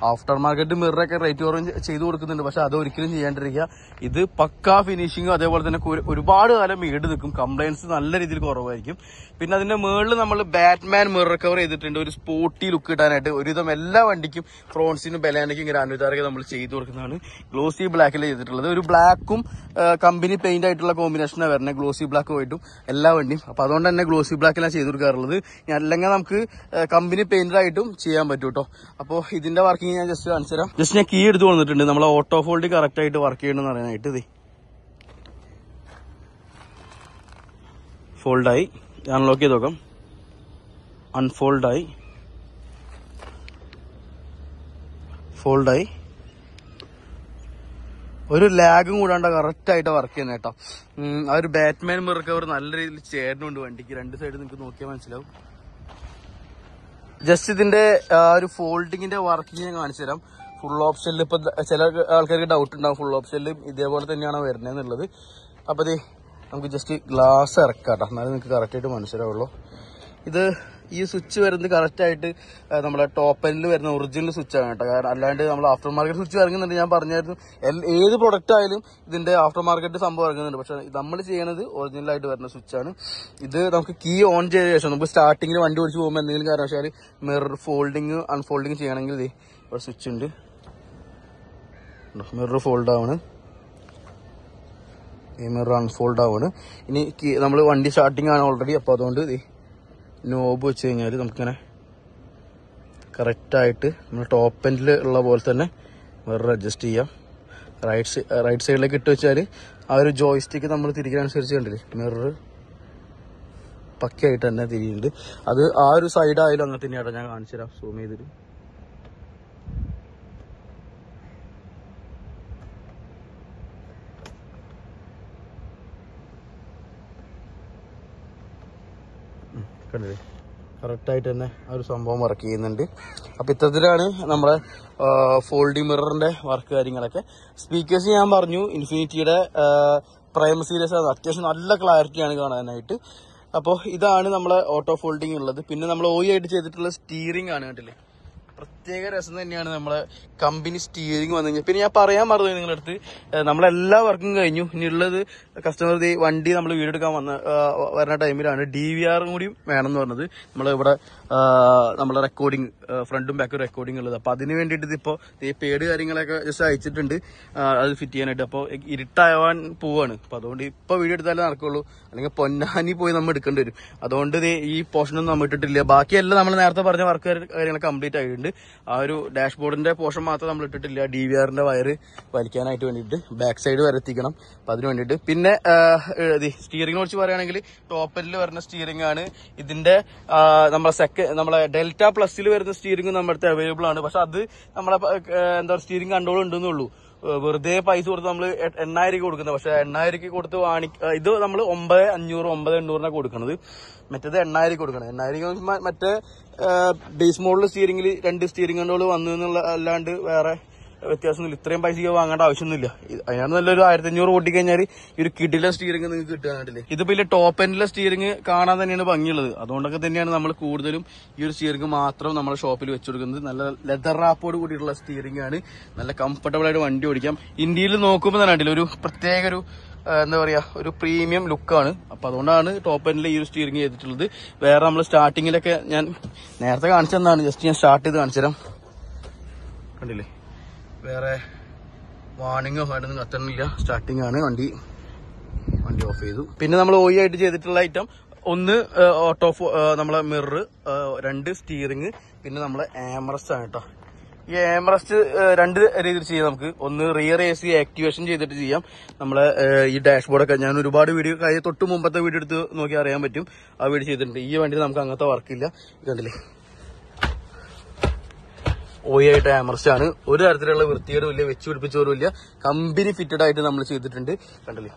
ആഫ്റ്റർ മാർക്കറ്റ് മിററൊക്കെ റേറ്റ് കുറവ് ചെയ്തു കൊടുക്കുന്നുണ്ട്, പക്ഷെ അത് ഒരിക്കലും ചെയ്യാണ്ടിരിക്കുക. ഇത് പക്കാ ഫിനിഷിങ്ങും അതേപോലെ തന്നെ ഒരുപാട് കാലം ഈട് നിൽക്കും. കംപ്ലൈൻസ് നല്ല രീതിയിൽ കുറവായിരിക്കും. പിന്നെ അതിന്റെ മുകളിൽ നമ്മൾ ബാറ്റ്മാൻ മിറർ കവർ ചെയ്തിട്ടുണ്ട്, ഒരു സ്പോർട്ടി ലുക്ക് കിട്ടാനായിട്ട്. ഒരുവിധം എല്ലാ വണ്ടിക്കും, ഫ്രോൺസിനും ബലാനയ്ക്കും ഗ്രാൻഡ് വിത്താരൊക്കെ നമ്മൾ ചെയ്തു കൊടുക്കുന്നതാണ്. ഗ്ലോസി ബ്ലാക്കിൽ ചെയ്തിട്ടുള്ളത്. ഒരു ബ്ലാക്കും കമ്പനി പെയിന്റ് ആയിട്ടുള്ള കോമ്പിനേഷനാണ് വരുന്നത്, ഗ്ലോസി ബ്ലാക്ക് പോയിട്ടും എല്ലാ വണ്ടിയും. അപ്പൊ അതുകൊണ്ട് തന്നെ ഗ്ലോസി ബ്ലാക്കിലാണ് ചെയ്ത് കൊടുക്കാറുള്ളത്. അല്ലെങ്കിൽ നമുക്ക് കമ്പനി പെയിന്റർ ആയിട്ടും ചെയ്യാൻ പറ്റും കേട്ടോ. അപ്പോൾ ഇതിന്റെ വർക്കിംഗ് ഞാൻ ജസ്റ്റ് കാണിച്ചു തരാം. ജസ്റ്റ് ഞാൻ കീ എടുത്ത് വന്നിട്ടുണ്ട്. നമ്മളെ ഓട്ടോ ഫോൾഡ് കറക്റ്റ് ആയിട്ട് വർക്ക് ചെയ്യണമെന്ന് പറയാനായിട്ട്. ഇത് ഫോൾഡായി. അൺലോക്ക് ചെയ്ത് നോക്കാം. അൺഫോൾഡായി, ഫോൾഡായി. ഒരു ലാഗും കൂടാണ്ട് കറക്റ്റ് ആയിട്ട് വർക്ക് ചെയ്യുന്ന കേട്ടോ. ആ ഒരു ബാറ്റ്മാൻ മിറർ കവർ നല്ല രീതിയിൽ ചേരുന്നുണ്ട് വണ്ടിക്ക്. രണ്ട് സൈഡ് നിങ്ങൾക്ക് നോക്കിയാൽ മനസ്സിലാവും. ജസ്റ്റ് ഇതിന്റെ ഒരു ഫോൾഡിങ്ങിന്റെ വർക്കിംഗ് ഞാൻ കാണിച്ചു തരാം. ഫുൾ ഓപ്ഷനിൽ ഇപ്പൊ ചില ആൾക്കാർക്ക് ഡൗട്ട് ഉണ്ടാവും ഫുൾ ഓപ്ഷനിലും ഇതേപോലെ തന്നെയാണോ വരുന്നതെന്നുള്ളത്. അപ്പൊ നമുക്ക് ജസ്റ്റ് ഗ്ലാസ് ഇറക്കാട്ടോ, എന്നാലും നിങ്ങൾക്ക് കറക്റ്റ് ആയിട്ട് മനസ്സിലാവുള്ളൂ. ഇത് ഈ സ്വിച്ച് വരുന്നത് കറക്റ്റ് ആയിട്ട് നമ്മുടെ ടോപ്പ് എൻഡിൽ വരുന്ന ഒറിജിനൽ സ്വിച്ച് ആണ് കേട്ടോ. കാരണം അല്ലാണ്ട് നമ്മൾ ആഫ്റ്റർ മാർക്കറ്റ് സ്വിച്ച് ഇറങ്ങുന്നുണ്ട്. ഞാൻ പറഞ്ഞായിരുന്നു ഏത് പ്രൊഡക്റ്റ് ആയാലും ഇതിന്റെ ആഫ്റ്റർ മാർക്കറ്റ് സംഭവം ഇറങ്ങുന്നുണ്ട്. പക്ഷെ നമ്മൾ ചെയ്യണത് ഒറിജിനൽ ആയിട്ട് വരുന്ന സ്വിച്ചാണ്. ഇത് നമുക്ക് കീ ഓൺ ചെയ്ത ശേഷം നമുക്ക് സ്റ്റാർട്ടിങ്ങിൽ വണ്ടി ഓടിച്ച് പോകുമ്പോൾ എന്തെങ്കിലും കാരണവശാൽ മിറർ ഫോൾഡിങ് അൺഫോൾഡിങ് ചെയ്യണമെങ്കിൽ ഒരു സ്വിച്ച് ഉണ്ട്. മിറർ ഫോൾഡ് ആവാണ്, ഈ മിറർ അൺഫോൾഡ് ആവാണ്. ഇനി നമ്മൾ വണ്ടി സ്റ്റാർട്ടിങ് ആണ് ഓൾറെഡി. അപ്പോൾ അതുകൊണ്ട് നോബ് വെച്ച് കഴിഞ്ഞാൽ നമുക്കിങ്ങനെ കറക്റ്റായിട്ട് നമ്മൾ ടോപ്പ് എൻഡിൽ ഉള്ള പോലെ തന്നെ മിറർ അഡ്ജസ്റ്റ് ചെയ്യാം. റൈറ്റ് സൈഡിലേക്ക് ഇട്ട് വെച്ചാൽ ആ ഒരു ജോയ്സ്റ്റിക്ക് നമ്മൾ തിരിക്കാനനുസരിച്ച് കണ്ടില്ലേ മിറർ പക്കയായിട്ട് തന്നെ തിരിയുന്നുണ്ട്. അത് ആ ഒരു സൈഡായാലും അങ്ങനെ തന്നെയാട്ടോ. ഞാൻ കാണിച്ചു തരാം സൂം ചെയ്തിട്ട്. കണ്ടില്ലേ കറക്റ്റായിട്ട് തന്നെ ആ ഒരു സംഭവം വർക്ക് ചെയ്യുന്നുണ്ട്. അപ്പം ഇത്തരത്തിലാണ് നമ്മുടെ ഫോൾഡിംഗ് മിററിന്റെ വർക്ക് കാര്യങ്ങളൊക്കെ. സ്പീക്കേഴ്സ് ഞാൻ പറഞ്ഞു ഇൻഫിനിറ്റിയുടെ പ്രൈം സീരീസ് ആണ്. അത്യാവശ്യം നല്ല ക്ലാരിറ്റിയാണ് കാണാനായിട്ട്. അപ്പോൾ ഇതാണ് നമ്മളെ ഓട്ടോ ഫോൾഡിംഗ് ഉള്ളത്. പിന്നെ നമ്മൾ ആയിട്ട് ചെയ്തിട്ടുള്ള സ്റ്റീറിംഗ് ആണ് കണ്ടില്ലേ. പ്രത്യേക രസം തന്നെയാണ് നമ്മളെ കമ്പനി സ്റ്റീറിംഗ് വന്നു കഴിഞ്ഞാൽ. പിന്നെ ഞാൻ പറയാൻ മറന്നു നിങ്ങളുടെ അടുത്ത്, നമ്മളെല്ലാ വർക്കും കഴിഞ്ഞു. ഇനിയുള്ളത് കസ്റ്റമർ വണ്ടി നമ്മൾ വീടെടുക്കാൻ വരുന്ന ടൈമിലാണ് DVR കൂടി വേണമെന്ന് പറഞ്ഞത്. നമ്മളിവിടെ നമ്മളെ റെക്കോർഡിങ് ഫ്രണ്ടും ബാക്കും റെക്കോർഡിംഗ് ഉള്ളത്. അപ്പൊ അതിന് വേണ്ടിയിട്ട് ഇതിപ്പോ പേഡ് കാര്യങ്ങളൊക്കെ ജസ്റ്റ് അയച്ചിട്ടുണ്ട് അത് ഫിറ്റ് ചെയ്യാനായിട്ട്. അപ്പോൾ ഇരുട്ടാവാൻ പോവാണ്. അപ്പൊ അതുകൊണ്ട് ഇപ്പൊ വീഡിയോ എടുത്താലേ നടക്കുള്ളൂ, അല്ലെങ്കിൽ പൊന്നാനി പോയി നമ്മൾ എടുക്കേണ്ടി വരും. അതുകൊണ്ട് ഈ പോർഷനൊന്നും നമ്മൾ ഇട്ടിട്ടില്ല. ബാക്കിയെല്ലാം നമ്മൾ നേരത്തെ പറഞ്ഞ വർക്ക് കാര്യങ്ങൾ കംപ്ലീറ്റ് ആയിട്ടുണ്ട്. ആ ഒരു ഡാഷ്ബോർഡിന്റെ പോർഷൻ മാത്രം നമ്മൾ ഇട്ടിട്ടില്ല. DVRന്റെ വയറ് വലിക്കാനായിട്ട് വേണ്ടിയിട്ട് ബാക്ക് സൈഡ് വരെ എത്തിക്കണം. അപ്പൊ അതിന് വേണ്ടിയിട്ട്. പിന്നെ സ്റ്റിയറിംഗിനെ കുറിച്ച് പറയുകയാണെങ്കിൽ ടോപ്പ് എൻഡിൽ വരുന്ന സ്റ്റിയറിംഗ് ആണ്. ഇതിന്റെ നമ്മളെ ഡെൽറ്റ പ്ലസിൽ വരുന്ന സ്റ്റിയറിംഗ് നമ്മുടെ അടുത്ത് അവൈലബിൾ ആണ്. പക്ഷെ അത് നമ്മളെ സ്റ്റിയറിംഗ് കൺട്രോൾ ഉണ്ടെന്നേ ഉള്ളൂ. വെറുതെ പൈസ കൊടുത്ത് നമ്മൾ 8,000 കൊടുക്കുന്നത്. പക്ഷെ 8,000 കൊടുത്ത് ഇത് നമ്മൾ 9,500 9,800 കൊടുക്കണത്. മറ്റേത് 8,000 കൊടുക്കണം. 8,000 മറ്റേ ബേസ് മോഡൽ സ്റ്റിയറിംഗിൽ 2 സ്റ്റിയറിംഗ് കൺട്രോൾ വന്നു എന്നുള്ള അല്ലാണ്ട് വേറെ വ്യത്യാസമൊന്നുമില്ല. ഇത്രയും പൈസ വാങ്ങേണ്ട ആവശ്യമൊന്നുമില്ല. അതിനാണ് നല്ലൊരു 1,500 ഓടിക്കഴിഞ്ഞാൽ ഒരു കിടിലൻ സ്റ്റിയറിംഗ് നിങ്ങൾക്ക് കിട്ടുകയാണല്ലേ. ഇതിപ്പോ ഇതിലെ ടോപ്പ് എൻഡിലെ സ്റ്റിയറിംഗ് കാണാൻ തന്നെയാണ് ഭംഗിയുള്ളത്. അതുകൊണ്ടൊക്കെ തന്നെയാണ് നമ്മൾ കൂടുതലും ഈ ഒരു സ്റ്റിയറിംഗ് മാത്രം നമ്മുടെ ഷോപ്പിൽ വെച്ചു കൊടുക്കുന്നത്. നല്ല ലെതർ റാപ്പോട് കൂടിയിട്ടുള്ള സ്റ്റിയറിംഗ് ആണ്. നല്ല കംഫർട്ടബിൾ ആയിട്ട് വണ്ടി ഓടിക്കാം. ഇന്ത്യയിൽ നോക്കുമ്പോൾ തന്നെ കണ്ടില്ല ഒരു പ്രത്യേക ഒരു എന്താ പറയാ ഒരു പ്രീമിയം ലുക്കാണ്. അപ്പൊ അതുകൊണ്ടാണ് ടോപ്പ് എൻഡിൽ ഈ ഒരു സ്റ്റിയറിംഗ് ചെയ്തിട്ടുള്ളത്. വേറെ നമ്മൾ സ്റ്റാർട്ടിങ്ങിലൊക്കെ ഞാൻ നേരത്തെ കാണിച്ചെന്നാണ്, ജസ്റ്റ് ഞാൻ സ്റ്റാർട്ട് ചെയ്ത് കാണിച്ചു തരാം. കണ്ടില്ലേ വേറെ വാർണിംഗോ ആയിട്ടൊന്നും കത്തണില്ല. സ്റ്റാർട്ടിംഗ് ആണ്. വണ്ടി ഓഫ് ചെയ്തു. പിന്നെ നമ്മൾ ആയിട്ട് ചെയ്തിട്ടുള്ള ഐറ്റം ഒന്ന് ഓട്ടോ നമ്മളെ മിറർ, 2 സ്റ്റിയറിംഗ്, പിന്നെ നമ്മളെ ആംറസ്റ്റ് ആണ് കേട്ടോ. ഈ ആംറസ്റ്റ് 2 രീതിയിൽ ചെയ്യാം നമുക്ക്. ഒന്ന് റിയർ AC ആക്ടിവേഷൻ ചെയ്തിട്ട് ചെയ്യാം. നമ്മളെ ഈ ഡാഷ്ബോർഡൊക്കെ ഞാൻ ഒരുപാട് വീഡിയോ തൊട്ട് മുമ്പത്തെ വീഡിയോ എടുത്ത് നോക്കി അറിയാൻ പറ്റും. ആ വീഡിയോ ചെയ്തിട്ടുണ്ട്. ഈ വണ്ടിയിൽ നമുക്ക് അങ്ങനത്തെ വർക്കില്ല. കണ്ടില്ലേ ആയിട്ട് ആംറസ്റ്റ് ആണ്. ഒരു തരത്തിലുള്ള വൃത്തികേടും ഇല്ല, വെച്ച് പിടിപ്പിച്ചോരും ഇല്ല. കമ്പനി ഫിറ്റഡ് ആയിട്ട് നമ്മൾ ചെയ്തിട്ടുണ്ട്. കണ്ടില്ലേ.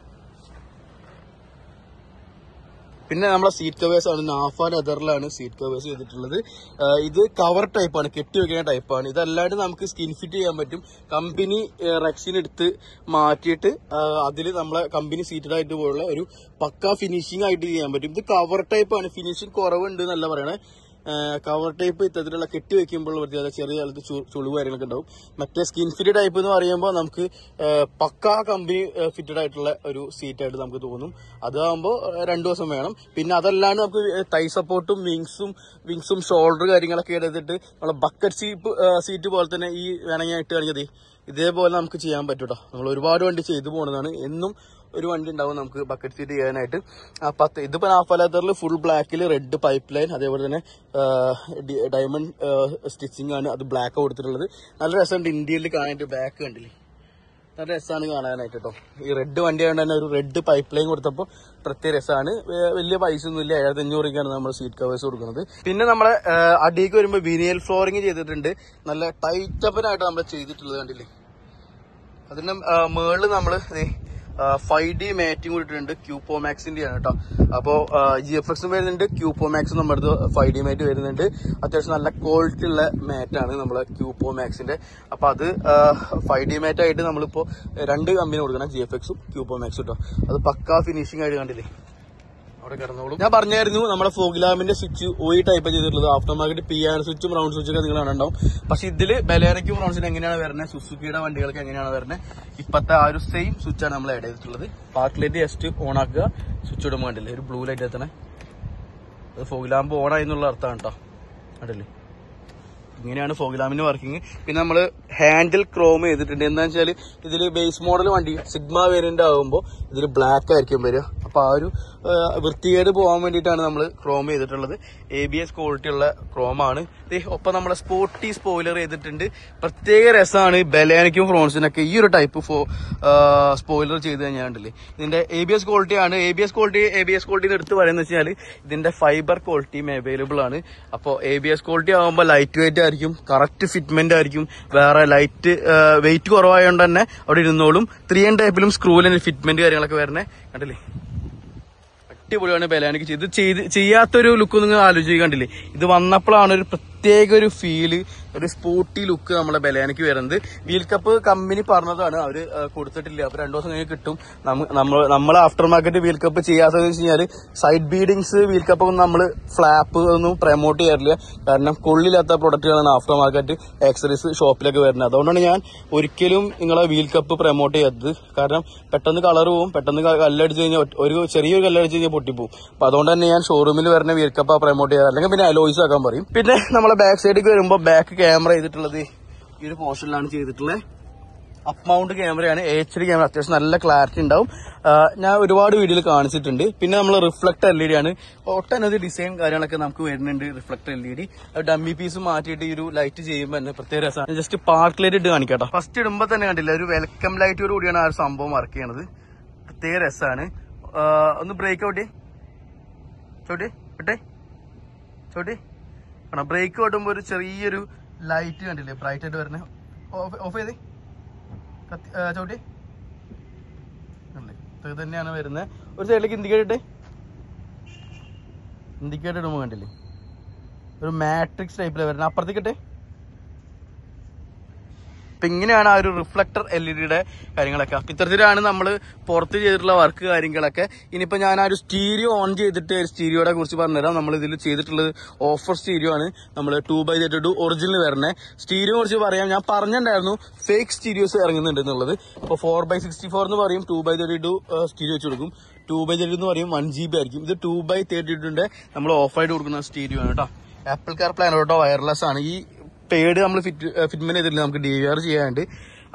പിന്നെ നമ്മളെ സീറ്റ് കവേഴ്സ് ആണ്. നാഫ ലെതറിലാണ് സീറ്റ് കവേഴ്സ് ചെയ്തിട്ടുള്ളത്. ഇത് കവർ ടൈപ്പാണ്, കെട്ടി വെക്കുന്ന ടൈപ്പാണ്. ഇതല്ലാണ്ട് നമുക്ക് സ്കിൻ ഫിറ്റ് ചെയ്യാൻ പറ്റും. കമ്പനി റെക്സിന് എടുത്ത് മാറ്റിയിട്ട് അതിൽ നമ്മളെ കമ്പനി സീറ്റഡ് ആയിട്ട് പോലുള്ള ഒരു പക്ക ഫിനിഷിംഗ് ആയിട്ട് ചെയ്യാൻ പറ്റും. ഇത് കവർ ടൈപ്പാണ്. ഫിനിഷിംഗ് കുറവുണ്ട് എന്നല്ല പറയണേ. കവർ ടൈപ്പ് ഇത്തരത്തിലുള്ള കെട്ടി വെക്കുമ്പോൾ പ്രത്യേകത ചെറിയ കാലത്ത് ചുളിവ് കാര്യങ്ങളൊക്കെ ഉണ്ടാവും. മറ്റേ സ്കിൻ ഫിറ്റഡ് ടൈപ്പ് എന്ന് പറയുമ്പോൾ നമുക്ക് പക്കാ കമ്പനി ഫിറ്റഡ് ആയിട്ടുള്ള ഒരു സീറ്റായിട്ട് നമുക്ക് തോന്നും. അതാകുമ്പോൾ 2 ദിവസം വേണം. പിന്നെ അതല്ലാണ്ട് നമുക്ക് തൈ സപ്പോർട്ടും വിങ്സും ഷോൾഡർ കാര്യങ്ങളൊക്കെ എടുത്തിട്ട് നമ്മളെ ബക്കറ്റ് സീറ്റ് പോലെ തന്നെ ഈ വേണമെങ്കിൽ ഇട്ട് കഴിഞ്ഞത് ഇതേപോലെ നമുക്ക് ചെയ്യാൻ പറ്റും കേട്ടോ. നമ്മൾ ഒരുപാട് വണ്ടി ചെയ്തു പോകുന്നതാണ്. എന്നും ഒരു വണ്ടി ഉണ്ടാവും നമുക്ക് ബക്കറ്റ് സീറ്റ് ചെയ്യാനായിട്ട്. ഇതിപ്പോ നാഫ ലെതറിൽ ഫുൾ ബ്ലാക്കിൽ റെഡ് പൈപ്പ് ലൈൻ, അതേപോലെ തന്നെ ഡയമണ്ട് സ്റ്റിച്ചിങ് ആണ്. അത് ബ്ലാക്ക് കൊടുത്തിട്ടുള്ളത്. നല്ല രസമുണ്ട് ഇന്ത്യയിൽ കാണാനായിട്ട്. ബാക്ക് കണ്ടില്ലേ നല്ല രസമാണ് കാണാനായിട്ട് കേട്ടോ. ഈ റെഡ് വണ്ടി ആയതുകൊണ്ട് തന്നെ ഒരു റെഡ് പൈപ്പ് ലൈൻ കൊടുത്തപ്പോൾ പ്രത്യേക രസമാണ്. വലിയ പൈസ ഒന്നുമില്ല, 1500 രൂപയ്ക്കാണ് നമ്മൾ സീറ്റ് കവേഴ്സ് കൊടുക്കുന്നത്. പിന്നെ നമ്മളെ അടിയിലേക്ക് വരുമ്പോൾ വിനിയൽ ഫ്ലോറിങ് ചെയ്തിട്ടുണ്ട്. നല്ല ടൈറ്റപ്പനായിട്ട് നമ്മൾ ചെയ്തിട്ടുള്ളത് കണ്ടില്ലേ. അതിന്റെ മുകളിൽ നമ്മൾ 5D മാറ്റിംഗ് കൊടുത്തിട്ടുണ്ട്. ക്യൂപോമാക്സിന്റെ ആണ് കേട്ടോ. അപ്പോ GFX വരുന്നുണ്ട്, ക്യൂപോമാക്സും നമ്മുടെ അടുത്ത് 5D മാറ്റ് വരുന്നുണ്ട്. അത്യാവശ്യം നല്ല ക്വാളിറ്റി ഉള്ള മാറ്റാണ് നമ്മളെ ക്യൂപോമാക്സിന്റെ. അപ്പൊ അത് 5D മാറ്റ് ആയിട്ട് നമ്മളിപ്പോ 2 കമ്പനി കൊടുക്കണം, GFXും ക്യൂപോമാക്സും കേട്ടോ. അത് പക്കാ ഫിനിഷിംഗ് ആയിട്ട് കണ്ടില്ലേ, അവിടെ കിടന്നോളും. ഞാൻ പറഞ്ഞായിരുന്നു നമ്മുടെ ഫോഗ്ലാമിന്റെ സ്വിച്ച് OE ടൈപ്പ് ചെയ്തിട്ടുള്ളത്. ആഫ്റ്റർ മാർക്കറ്റ് PIR സ്വിച്ചും റൗണ്ട് സ്വിച്ചും ഒക്കെ നിങ്ങൾ കാണുന്നുണ്ടാവും. പക്ഷെ ഇതില് ബലേനയ്ക്കും റൗണ്ട്സിന് എങ്ങനെയാണ് വരുന്നത്, സുസുക്കിയുടെ വണ്ടികൾക്ക് എങ്ങനെയാണ് വരുന്നത്, ഇപ്പത്തെ ആ ഒരു സെയിം സ്വിച്ചാണ് നമ്മൾ ആഡ് ചെയ്തിട്ടുള്ളത്. പാർക്ക് ലൈറ്റ് ജസ്റ്റ് ഓൺ ആക്കുക, സ്വിച്ച് ഇടുമ്പോൾ കണ്ടില്ലേ ഒരു ബ്ലൂ ലൈറ്റ് എത്തണേ. അത് ഫോഗ്ലാമ്പ് ഓൺ ആയി എന്നുള്ള അർത്ഥമാണ് കേട്ടോ. കണ്ടില്ലേ, ഇങ്ങനെയാണ് ഫോഗ്ലാമിന്റെ വർക്കിംഗ്. പിന്നെ നമ്മൾ ഹാൻഡിൽ ക്രോം ചെയ്തിട്ടുണ്ട്. എന്താണെന്ന് വെച്ചാൽ ഇതില് ബേസ് മോഡൽ വണ്ടി സിഗ്മ വേരിയന്റ് ആകുമ്പോൾ ഇതിൽ ബ്ലാക്ക് ആയിരിക്കും വരിക. അപ്പൊ ആ ഒരു വൃത്തികേട് പോകാൻ വേണ്ടിയിട്ടാണ് നമ്മൾ ക്രോം ചെയ്തിട്ടുള്ളത്. ABS ക്വാളിറ്റി ഉള്ള ക്രോമാണ്. ഒപ്പം നമ്മളെ സ്പോർട്ടി സ്പോയിലർ ചെയ്തിട്ടുണ്ട്. പ്രത്യേക രസമാണ് ബലേനയ്ക്കും ഫ്രോൺസിനൊക്കെ ഈ ഒരു ടൈപ്പ് സ്പോയിലർ ചെയ്ത് കഴിഞ്ഞാൽ കണ്ടില്ലേ. ഇതിന്റെ ABS ക്വാളിറ്റി ആണ്. ABS ക്വാളിറ്റി എടുത്ത് പറയുന്നത് വെച്ചാൽ ഇതിന്റെ ഫൈബർ ക്വാളിറ്റിയും അവൈലബിൾ ആണ്. അപ്പോൾ ABS ക്വാളിറ്റി ആകുമ്പോൾ ലൈറ്റ് വെയിറ്റ് ആയിരിക്കും, കറക്റ്റ് ഫിറ്റ്മെന്റ് ആയിരിക്കും. വേറെ ലൈറ്റ് വെയിറ്റ് കുറവായതുകൊണ്ട് തന്നെ അവിടെ ഇരുന്നോളും. 3N ടൈപ്പിലും സ്ക്രൂവിൽ ഫിറ്റ്മെന്റ് കാര്യങ്ങളൊക്കെ വരണേ കണ്ടില്ലേ. അടിപൊളിയാണ് ബലേനയ്ക്ക് ചെയ്യാത്തൊരു ലുക്ക് നിങ്ങൾ ആലോചിക്കുക കണ്ടില്ലേ. ഇത് വന്നപ്പോഴാണ് ഒരു പ്രത്യേക ഒരു ഫീല്, ഒരു സ്പോർട്ടി ലുക്ക് നമ്മളെ ബലേനയ്ക്ക് വരുന്നത്. വീൽ കപ്പ് കമ്പനി പറഞ്ഞതാണ്, അവര് കൊടുത്തിട്ടില്ല. അപ്പൊ 2 ദിവസം കഴിഞ്ഞ് കിട്ടും. നമ്മൾ ആഫ്റ്റർ മാർക്കറ്റ് വീൽ കപ്പ് ചെയ്യാത്തതെന്ന് വെച്ച് കഴിഞ്ഞാൽ സൈഡ് ബീഡിങ്സ് വീൽ കപ്പ് ഒന്നും നമ്മൾ ഫ്ലാപ്പ് ഒന്നും പ്രൊമോട്ട് ചെയ്യാറില്ല. കാരണം കൊള്ളില്ലാത്ത പ്രൊഡക്റ്റുകളാണ് ആഫ്റ്റർ മാർക്കറ്റ് ആക്സറീസ് ഷോപ്പിലൊക്കെ വരുന്നത്. അതുകൊണ്ടാണ് ഞാൻ ഒരിക്കലും നിങ്ങളെ വീൽ കപ്പ് പ്രൊമോട്ട് ചെയ്യാത്തത്. കാരണം പെട്ടെന്ന് കളർ പോവും, പെട്ടെന്ന് കല്ലടിച്ച് കഴിഞ്ഞാൽ ഒരു ചെറിയൊരു കല്ലടിച്ച് കഴിഞ്ഞാൽ പൊട്ടിപ്പോവും. അപ്പൊ അതുകൊണ്ട് തന്നെ ഞാൻ ഷോറൂമിൽ വരുന്ന വീൽ കപ്പ് പ്രൊമോട്ട് ചെയ്യാറ്, അല്ലെങ്കിൽ പിന്നെ അലോയ്സ് ആക്കാൻ പറയും. പിന്നെ നമ്മളെ ബാക്ക് സൈഡിലേക്ക് വരുമ്പോൾ ബാക്ക് ക്യാമറ ചെയ്തിട്ടുള്ളത് ഈ ഒരു പോർഷനിലാണ് ചെയ്തിട്ടുള്ളത്. അപ്പ് മൗണ്ട് ക്യാമറയാണ്, HD ക്യാമറ. അത്യാവശ്യം നല്ല ക്ലാരിറ്റി ഉണ്ടാവും. ഞാൻ ഒരുപാട് വീഡിയോയിൽ കാണിച്ചിട്ടുണ്ട്. പിന്നെ നമ്മൾ റിഫ്ലക്ടർ LED ആണ്. ഒട്ടനവധി ഡിസൈൻ കാര്യങ്ങളൊക്കെ നമുക്ക് വരുന്നുണ്ട്. റിഫ്ലക്ടർ LED ഡമ്മി പീസ് മാറ്റിയിട്ട് ഈ ഒരു ലൈറ്റ് ചെയ്യുമ്പോൾ തന്നെ പ്രത്യേക രസമാണ്. ജസ്റ്റ് പാർക്ക് ലൈറ്റ് ഇട്ട് കാണിക്കാട്ടോ. ഫസ്റ്റ് ഇടുമ്പോൾ തന്നെ കണ്ടില്ല ഒരു വെൽക്കം ലൈറ്റോട് കൂടിയാണ് ആ ഒരു സംഭവം വർക്ക് ചെയ്യണത്. പ്രത്യേക രസമാണ്. ഒന്ന് ബ്രേക്ക് ഔട്ട് ചോട്ടി കാരണം ബ്രേക്ക് ഓടുമ്പോൾ ഒരു ചെറിയൊരു ലൈറ്റ് കണ്ടില്ലേ ബ്രൈറ്റ് ആയിട്ട് വരുന്നത്. ഓഫ് ചെയ്തേ ചോട്ടി ഇത് തന്നെയാണ് വരുന്നത്. ഒരു സൈഡിലേക്ക് ഇൻഡിക്കേറ്റർ ഇടുമ്പോൾ കണ്ടില്ലേ ഒരു മാട്രിക്സ് ടൈപ്പിലാണ് വരുന്നത്. അപ്പുറത്തേക്കിട്ടെ. അപ്പൊ ഇങ്ങനെയാണ് ആ ഒരു റിഫ്ലക്ടർ LED കാര്യങ്ങളൊക്കെ. അപ്പൊ ഇത്തരത്തിലാണ് നമ്മൾ പുറത്ത് ചെയ്തിട്ടുള്ള വർക്ക് കാര്യങ്ങളൊക്കെ. ഇനിയിപ്പോ ഞാൻ ആ ഒരു സ്റ്റീരിയോ ഓൺ ചെയ്തിട്ട് സ്റ്റീരിയോടെ കുറിച്ച് പറഞ്ഞുതരാം. നമ്മൾ ഇതിൽ ചെയ്തിട്ടുള്ളത് ഓഫർ സ്റ്റീരിയോ ആണ്. നമ്മൾ 2x32 ഒറിജിനൽ വരണേ സ്റ്റീരിയോ കുറിച്ച് പറയാം. ഞാൻ പറഞ്ഞിട്ടുണ്ടായിരുന്നു ഫേക്ക് സ്റ്റീരിയോസ് ഇറങ്ങുന്നുണ്ട് എന്നുള്ളത്. ഇപ്പൊ 4x64 എന്ന് പറയും, 2x32 സ്റ്റീരിയോ വെച്ച് കൊടുക്കും. 2x32 എന്ന് പറയും 1GB ആയിരിക്കും. ഇത് 2x32 നമ്മൾ ഓഫായിട്ട് കൊടുക്കുന്ന സ്റ്റീരിയോ ആണ് കേട്ടോ. ആപ്പിൾ കാർപ്ലേ ആണ് കേട്ടോ, വയർലെസ് ആണ്. ഈ പേഡ് നമ്മൾ ഫിറ്റ്മെന്റ് ചെയ്തിട്ടില്ല, നമുക്ക് DVR ചെയ്യാനുണ്ട്.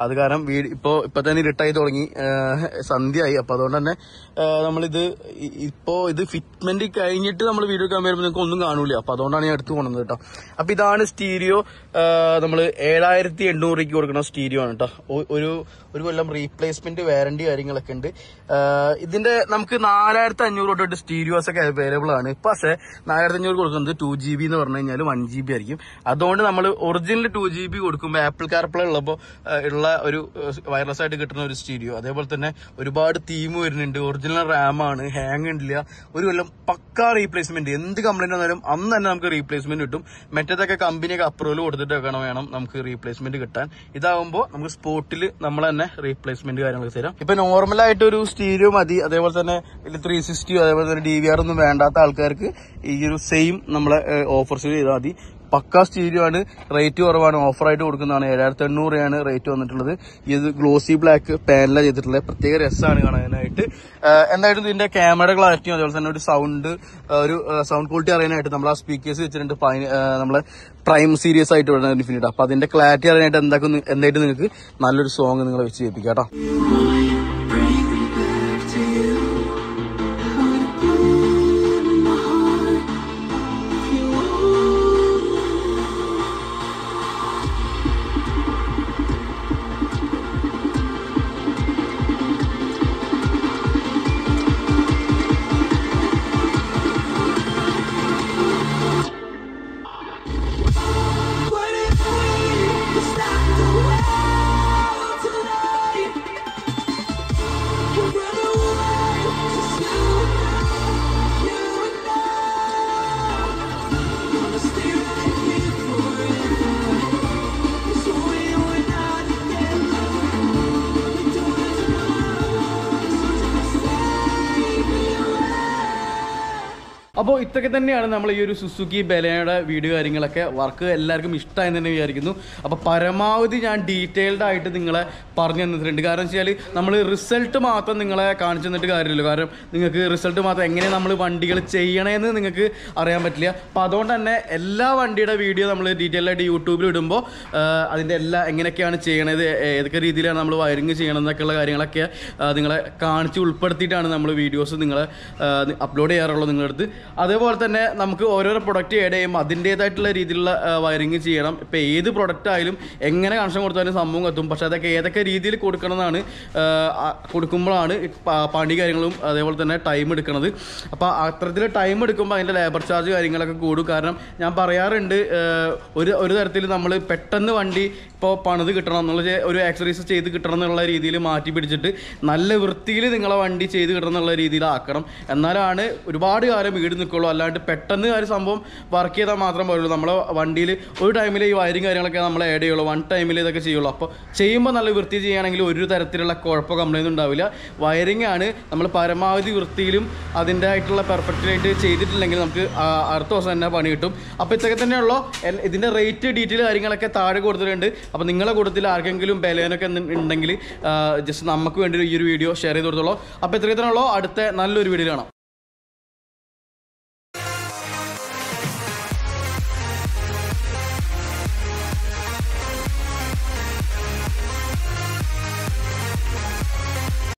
അത് കാരണം ഇപ്പൊ തന്നെ ഇരുട്ടായി തുടങ്ങി, സന്ധ്യയായി. അപ്പൊ അതുകൊണ്ട് തന്നെ നമ്മളിത് ഇത് ഫിറ്റ്മെന്റ് കഴിഞ്ഞിട്ട് നമ്മൾ വീഡിയോ എടുക്കാൻ വരുമ്പോൾ നിങ്ങൾക്ക് ഒന്നും കാണൂല. അപ്പൊ അതുകൊണ്ടാണ് ഞാൻ എടുത്തു കൊണ്ടുവന്നത് കേട്ടോ. അപ്പൊ ഇതാണ് സ്റ്റീരിയോ. നമ്മൾ 7800 രൂപയ്ക്ക് കൊടുക്കുന്ന സ്റ്റീരിയോ ആണ് കേട്ടോ. ഒരു കൊല്ലം റീപ്ലേസ്മെന്റ് വാറന്റി കാര്യങ്ങളൊക്കെ ഉണ്ട്. ഇതിന്റെ നമുക്ക് 4500 തൊട്ട് സ്റ്റീരിയോസ് ഒക്കെ അവൈലബിൾ ആണ്. പക്ഷെ 4500 കൊടുക്കുന്നത് 2GB എന്ന് പറഞ്ഞു കഴിഞ്ഞാൽ 1GB ആയിരിക്കും. അതുകൊണ്ട് നമ്മൾ ഒറിജിനൽ 2GB കൊടുക്കുമ്പോൾ ആപ്പിൾ കാർപ്ലേ ഉള്ളപ്പോൾ ഉള്ള ഒരു വയർലെസ് ആയിട്ട് കിട്ടുന്ന ഒരു സ്റ്റീരിയോ. അതേപോലെ തന്നെ ഒരുപാട് തീം വരുന്നുണ്ട്. ഒറിജിനൽ റാം ആണ്, ഹാങ് ഉണ്ടില്ല. ഒരു കൊല്ലം പക്കാ റീപ്ലേസ്മെന്റ്. എന്ത് കംപ്ലൈന്റ് വന്നാലും അന്ന് തന്നെ നമുക്ക് റീപ്ലേസ്മെന്റ് കിട്ടും. മറ്റേതൊക്കെ കമ്പനിയൊക്കെ അപ്രൂവൽ കൊടുത്തിട്ടൊക്കെ വേണം നമുക്ക് റീപ്ലേസ്മെന്റ് കിട്ടാൻ. ഇതാവുമ്പോൾ നമുക്ക് സ്പോട്ടിൽ നമ്മൾ തന്നെ റീപ്ലേസ്മെന്റ് കാര്യങ്ങളൊക്കെ തരാം. ഇപ്പൊ നോർമലായിട്ട് ഒരു സ്റ്റീരിയോ മതി. അതേപോലെ തന്നെ 360 അതേപോലെ തന്നെ DVR ഒന്നും വേണ്ടാത്ത ആൾക്കാർക്ക് ഈ ഒരു സെയിം നമ്മളെ ഓഫേഴ്സിൽ ചെയ്താൽ മതി. പക്കാ സ്റ്റീരിയോ ആണ്, റേറ്റ് കുറവാണ്, ഓഫറായിട്ട് കൊടുക്കുന്നതാണ്. 7800 രൂപയാണ് റേറ്റ് വന്നിട്ടുള്ളത്. ഇത് ഗ്ലോസി ബ്ലാക്ക് പാനലാണ് ചെയ്തിട്ടുള്ളത്. പ്രത്യേക രസമാണ് കാണാനായിട്ട്. എന്തായാലും ഇതിന്റെ ക്യാമറ ക്ലാരിറ്റിയും അതുപോലെ തന്നെ ഒരു സൗണ്ട് ക്വാളിറ്റി അറിയാനായിട്ട് നമ്മൾ ആ സ്പീക്കേഴ്സ് വെച്ചിട്ടുണ്ട്. നമ്മളെ പ്രൈം സീരീസ് ആയിട്ട് വരുന്ന ഇൻഫിനിറ്റ്. അപ്പൊ അതിന്റെ ക്ലാരിറ്റി അറിയാനായിട്ട് എന്തായിട്ട് നിങ്ങൾക്ക് നല്ലൊരു സോങ് നിങ്ങൾ വെച്ച് കേൾപ്പിക്കാം കേട്ടോ. അപ്പോൾ ഇതൊക്കെ തന്നെയാണ് നമ്മൾ ഈ ഒരു സുസുക്കി ബലേനയുടെ വീഡിയോ കാര്യങ്ങളൊക്കെ. വർക്ക് എല്ലാവർക്കും ഇഷ്ടമായെന്ന് തന്നെ വിചാരിക്കുന്നു. അപ്പോൾ പരമാവധി ഞാൻ ഡീറ്റെയിൽഡ് ആയിട്ട് നിങ്ങളെ പറഞ്ഞു തന്നിട്ടുണ്ട്. കാരണം വെച്ചാൽ നമ്മൾ റിസൾട്ട് മാത്രം നിങ്ങളെ കാണിച്ചു തന്നിട്ട് കാര്യമില്ലല്ലോ. കാരണം നിങ്ങൾക്ക് റിസൾട്ട് മാത്രം എങ്ങനെ നമ്മൾ വണ്ടികൾ ചെയ്യണമെന്ന് നിങ്ങൾക്ക് അറിയാൻ പറ്റില്ല. അപ്പോൾ അതുകൊണ്ട് തന്നെ എല്ലാ വണ്ടിയുടെ വീഡിയോ നമ്മൾ ഡീറ്റെയിൽ ആയിട്ട് യൂട്യൂബിൽ ഇടുമ്പോൾ അതിൻ്റെ എല്ലാ എങ്ങനെയൊക്കെയാണ് ചെയ്യണത്, ഏതൊക്കെ രീതിയിലാണ് നമ്മൾ വയറിങ് ചെയ്യണം എന്നൊക്കെയുള്ള കാര്യങ്ങളൊക്കെ നിങ്ങളെ കാണിച്ച് ഉൾപ്പെടുത്തിയിട്ടാണ് നമ്മൾ വീഡിയോസ് നിങ്ങളെ അപ്ലോഡ് ചെയ്യാറുള്ളത് നിങ്ങളുടെ അടുത്ത്. അതേപോലെ തന്നെ നമുക്ക് ഓരോരോ പ്രൊഡക്റ്റ് ആഡ് ചെയ്യുമ്പോൾ അതിൻ്റേതായിട്ടുള്ള രീതിയിലുള്ള വയറിങ് ചെയ്യണം. ഇപ്പോൾ ഏത് പ്രൊഡക്റ്റ് ആയാലും എങ്ങനെ കണക്ഷൻ കൊടുത്താലും സംഭവം എത്തും. പക്ഷേ അതൊക്കെ ഏതൊക്കെ രീതിയിൽ കൊടുക്കണമെന്നാണ്, കൊടുക്കുമ്പോഴാണ് പണി കാര്യങ്ങളും അതേപോലെ തന്നെ ടൈം എടുക്കുന്നത്. അപ്പോൾ അത്തരത്തിൽ ടൈം എടുക്കുമ്പോൾ അതിൻ്റെ ലേബർ ചാർജ് കാര്യങ്ങളൊക്കെ കൂടും. കാരണം ഞാൻ പറയാറുണ്ട്, ഒരു തരത്തിൽ നമ്മൾ പെട്ടെന്ന് വണ്ടി ഇപ്പോൾ പണിത് കിട്ടണം എന്നുള്ള ഒരു ആക്സറീസ് ചെയ്ത് കിട്ടണം എന്നുള്ള രീതിയിൽ മാറ്റി പിടിച്ചിട്ട് നല്ല വൃത്തിയിൽ നിങ്ങളെ വണ്ടി ചെയ്ത് കിട്ടണം എന്നുള്ള രീതിയിലാക്കണം. എന്നാലാണ് ഒരുപാട് കാലം വീട് നിൽക്കുള്ളൂ. അല്ലാണ്ട് പെട്ടെന്ന് ഒരു സംഭവം വർക്ക് ചെയ്താൽ മാത്രം പോലുള്ളൂ. നമ്മളെ വണ്ടിയിൽ ഒരു ടൈമിൽ ഈ വയറിങ് കാര്യങ്ങളൊക്കെ നമ്മൾ ആഡ് ചെയ്യുള്ളൂ, വൺ ടൈമിൽ ഇതൊക്കെ ചെയ്യുള്ളൂ. അപ്പോൾ ചെയ്യുമ്പോൾ നല്ല വൃത്തി ചെയ്യുകയാണെങ്കിൽ ഒരു തരത്തിലുള്ള കുഴപ്പമോ കംപ്ലൈൻറ്റ് ഉണ്ടാവില്ല. വയറിങ് ആണ് നമ്മൾ പരമാവധി വൃത്തിയിലും അതിൻ്റെ ആയിട്ടുള്ള പെർഫെക്റ്റായിട്ട് ചെയ്തിട്ടില്ലെങ്കിൽ നമുക്ക് അടുത്ത ദിവസം തന്നെ പണി കിട്ടും. അപ്പോൾ ഇതൊക്കെ തന്നെയുള്ളൂ. ഇതിൻ്റെ റേറ്റ് ഡീറ്റെയിൽ കാര്യങ്ങളൊക്കെ താഴെ കൊടുത്തിട്ടുണ്ട്. അപ്പോൾ നിങ്ങളെ കൂട്ടത്തിൽ ആർക്കെങ്കിലും ബലേനൊക്കെ ഉണ്ടെങ്കിൽ ജസ്റ്റ് നമുക്ക് വേണ്ടി ഈ ഒരു വീഡിയോ ഷെയർ ചെയ്ത് കൊടുത്തോളൂ. അപ്പോൾ ഇത്രയൊക്കെ തന്നെയുള്ളൂ. അടുത്ത നല്ലൊരു വീഡിയോ കാണാം.